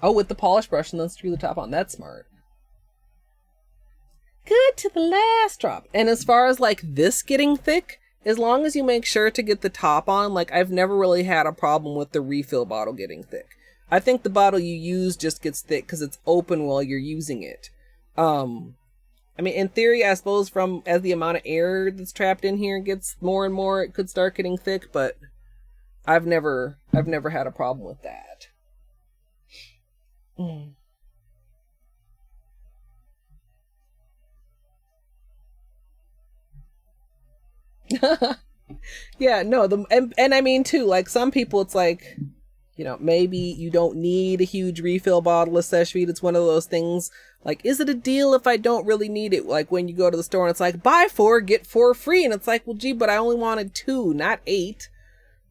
A: Oh, with the polish brush and then screw the top on. That's smart. Good to the last drop. And as far as like this getting thick, as long as you make sure to get the top on, like I've never really had a problem with the refill bottle getting thick. I think the bottle you use just gets thick because it's open while you're using it. I mean, in theory, I suppose from as the amount of air that's trapped in here gets more and more, it could start getting thick, but I've never had a problem with that. Yeah, no, and I mean too, like some people it's like, you know, maybe you don't need a huge refill bottle of sèche vite. It's one of those things like, is it a deal if I don't really need it? Like when you go to the store and it's like, buy 4, get 4 free. And it's like, well, gee, but I only wanted 2, not 8.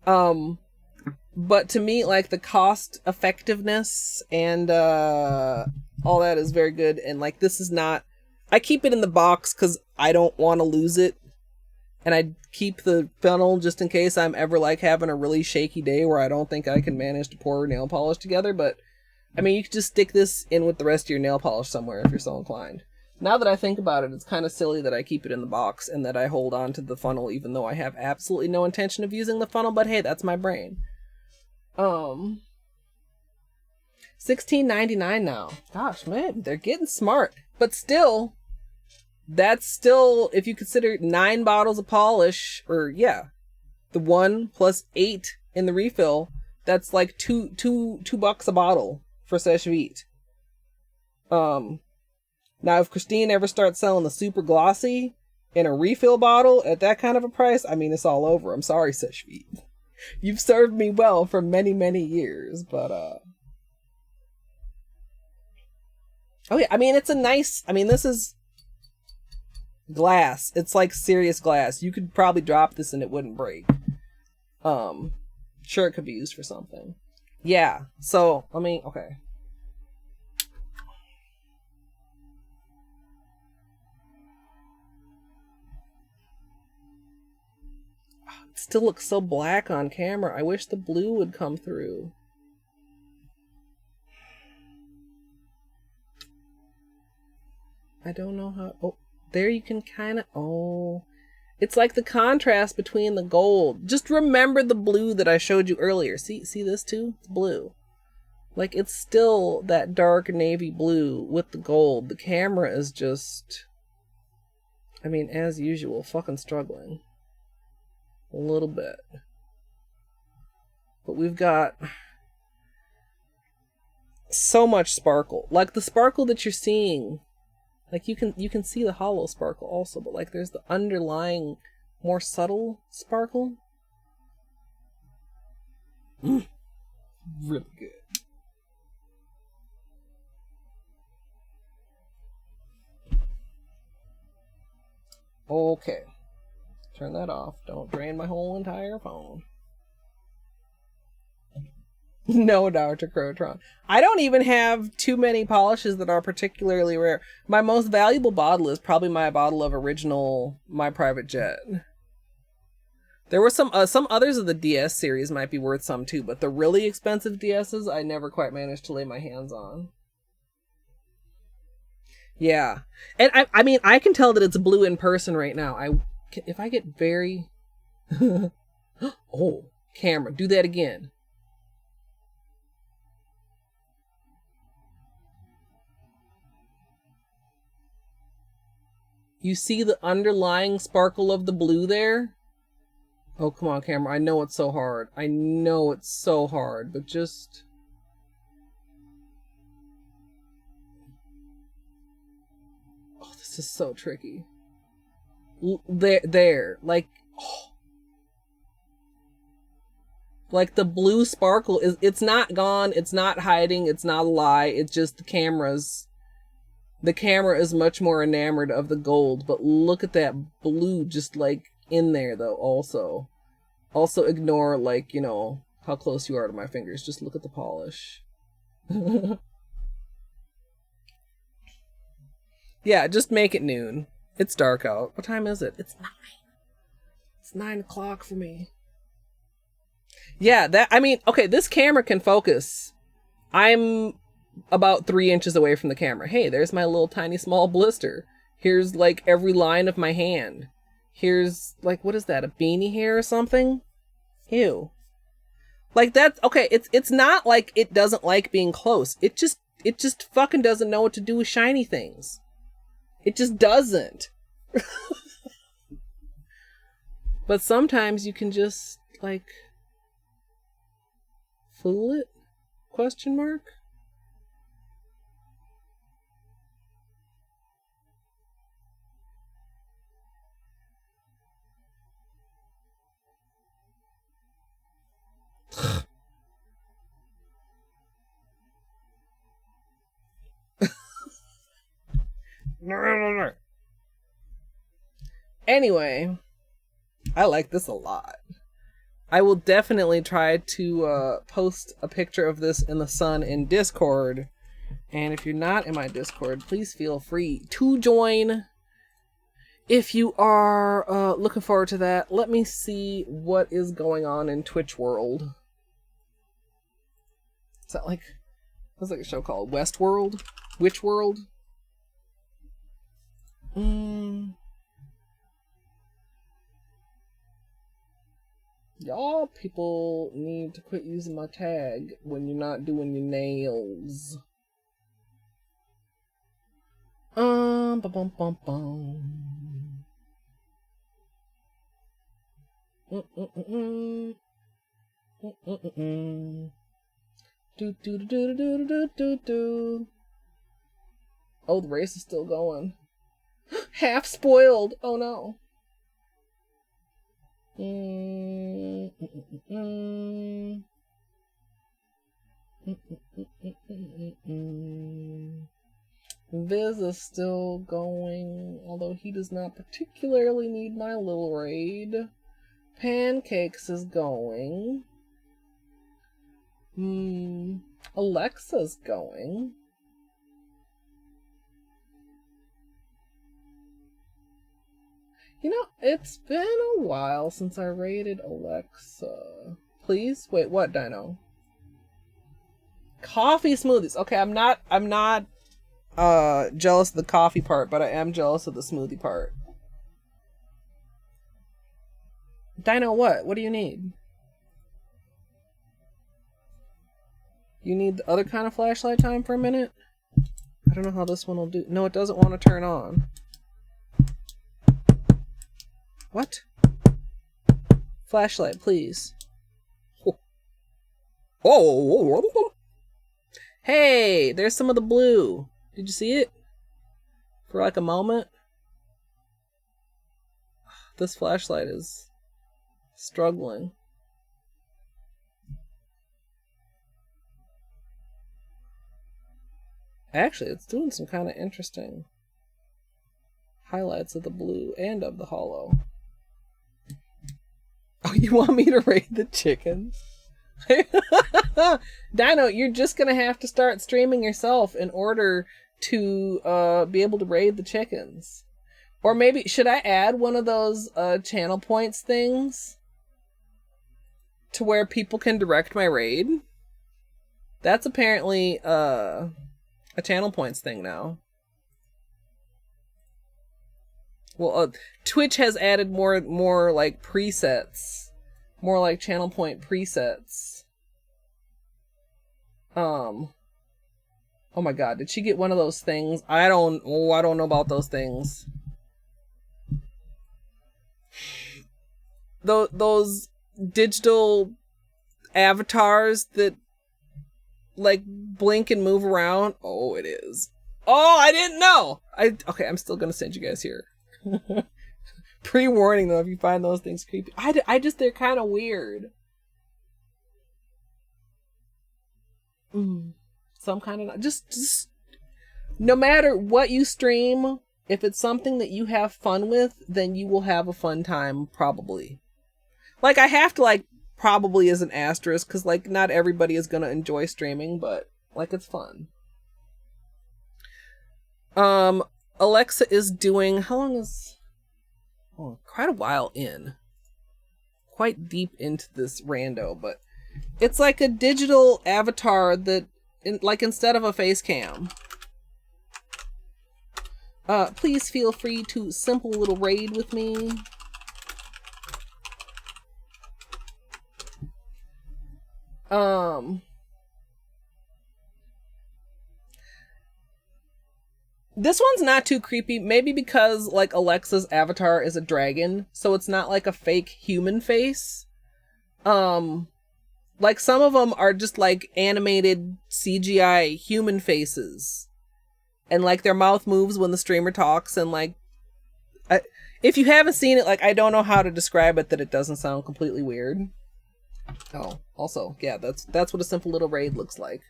A: But to me, like the cost effectiveness and all that is very good. And like, this is not, I keep it in the box because I don't want to lose it. And I keep the funnel just in case I'm ever like having a really shaky day where I don't think I can manage to pour nail polish together. But I mean, you could just stick this in with the rest of your nail polish somewhere if you're so inclined. Now that I think about it, it's kind of silly that I keep it in the box and that I hold on to the funnel even though I have absolutely no intention of using the funnel. But hey, that's my brain. $16.99 now. Gosh, man, they're getting smart. But still... that's still, if you consider 9 bottles of polish, or yeah, the 1 plus 8 in the refill, that's like $2 a bottle for sèche vite. Now if Christine ever starts selling the super glossy in a refill bottle at that kind of a price, I mean, it's all over. I'm sorry, sèche vite. You've served me well for many, many years, but oh yeah, I mean, it's a nice, I mean, this is glass. It's like serious glass. You could probably drop this and it wouldn't break. Sure, it could be used for something. Yeah, so, I mean, okay. It still looks so black on camera. I wish the blue would come through. I don't know how... oh, there you can kind of... oh... it's like the contrast between the gold. Just remember the blue that I showed you earlier. See this too? It's blue. Like, it's still that dark navy blue with the gold. The camera is just... I mean, as usual, fucking struggling. A little bit. But we've got so much sparkle. Like the sparkle that you're seeing, like you can see the hollow sparkle also, but like there's the underlying more subtle sparkle. Really good. Okay. Turn that off. Don't drain my whole entire phone. No, Dr. Crowtron. I don't even have too many polishes that are particularly rare. My most valuable bottle is probably my bottle of original My Private Jet. There were some others of the DS series might be worth some too, but the really expensive DSs I never quite managed to lay my hands on. Yeah. And I mean, I can tell that it's blue in person right now. If I get very... Oh, camera, do that again. You see the underlying sparkle of the blue there? Oh, come on, camera. I know it's so hard. I know it's so hard, but just... Oh, this is so tricky. There. Like... Oh. Like the blue sparkle is... It's not gone. It's not hiding. It's not a lie. It's just the camera's... The camera is much more enamored of the gold, but look at that blue just like in there though also. Also ignore like, you know, how close you are to my fingers. Just look at the polish. Yeah, just make it noon. It's dark out. What time is it? It's 9. It's 9 o'clock for me. Yeah, I mean, okay, this camera can focus. I'm about 3 inches away from the camera. Hey, there's my little tiny small blister. Here's like every line of my hand. Here's like, what is that? A beanie hair or something? Ew. Like that's okay. It's not like it doesn't like being close. It just fucking doesn't know what to do with shiny things. It just doesn't. But sometimes you can just like fool it? Question mark? No. Anyway, I like this a lot. I will definitely try to post a picture of this in the sun in Discord. And if you're not in my Discord, please feel free to join. If you are looking forward to that, let me see what is going on in Twitch world. Is that like, what's like a show called Westworld? Witch World? Y'all people need to quit using my tag when you're not doing your nails. Bum bum bum bum. Do do do do do do do do. Oh, the race is still going. Half spoiled. Oh no. Viz is still going, although he does not particularly need my little raid. Pancakes is going. Alexa's going. You know, it's been a while since I raided Alexa. Please? Wait, what, Dino? Coffee smoothies. Okay, I'm not jealous of the coffee part, but I am jealous of the smoothie part. Dino, what? What do you need? You need the other kind of flashlight time for a minute? I don't know how this one will do. No, it doesn't want to turn on. What? Flashlight, please. Oh. Hey, there's some of the blue. Did you see it? For like a moment. This flashlight is struggling. Actually, it's doing some kind of interesting highlights of the blue and of the holo. Oh, you want me to raid the chickens? Dino, you're just gonna have to start streaming yourself in order to be able to raid the chickens. Or maybe, should I add one of those channel points things to where people can direct my raid? That's apparently a channel points thing now. Well, Twitch has added more like presets, more like channel point presets. Oh my god, did she get one of those things? I don't know about those things. Those digital avatars that like blink and move around. Oh, it is. Oh, I didn't know. Okay, I'm still gonna send you guys here. Pre-warning though, if you find those things creepy. They're kind of weird. Some kind of just no matter what you stream, if it's something that you have fun with, then you will have a fun time probably. Like I have to like probably as an asterisk because like not everybody is gonna enjoy streaming, but like it's fun. Alexa is doing, how long is, oh, quite a while in. Quite deep into this rando, but it's like a digital avatar that, like instead of a face cam. Please feel free to simple little raid with me. This one's not too creepy, maybe because like Alexa's avatar is a dragon, so it's not like a fake human face. Like some of them are just like animated CGI human faces. And like their mouth moves when the streamer talks and like if you haven't seen it, like I don't know how to describe it that it doesn't sound completely weird. Oh, also, yeah, that's what a simple little raid looks like.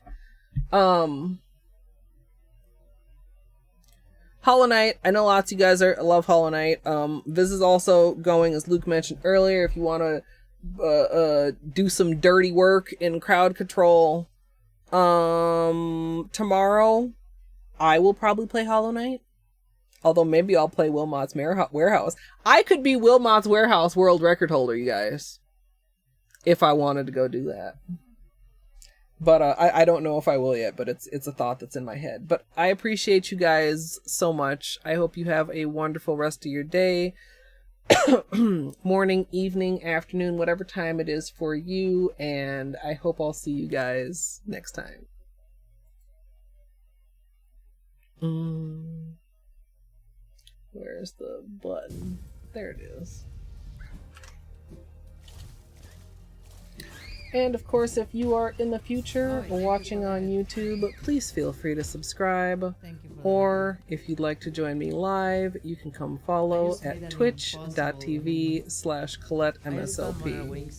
A: Hollow Knight, I know lots of you guys love Hollow Knight. This is also going, as Luke mentioned earlier, if you want to do some dirty work in crowd control. Tomorrow, I will probably play Hollow Knight. Although maybe I'll play Wilmot's Warehouse. I could be Wilmot's Warehouse world record holder, you guys. If I wanted to go do that. But I don't know if I will yet, but it's a thought that's in my head. But I appreciate you guys so much. I hope you have a wonderful rest of your day. Morning, evening, afternoon, whatever time it is for you. And I hope I'll see you guys next time. Where's the button? There it is. And of course, if you are in the future watching on YouTube, please feel free to subscribe. Or if you'd like to join me live, you can come follow at twitch.tv/Colette MSLP.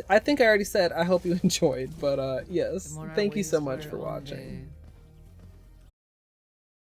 A: I think I already said I hope you enjoyed, but yes, thank you so much for watching.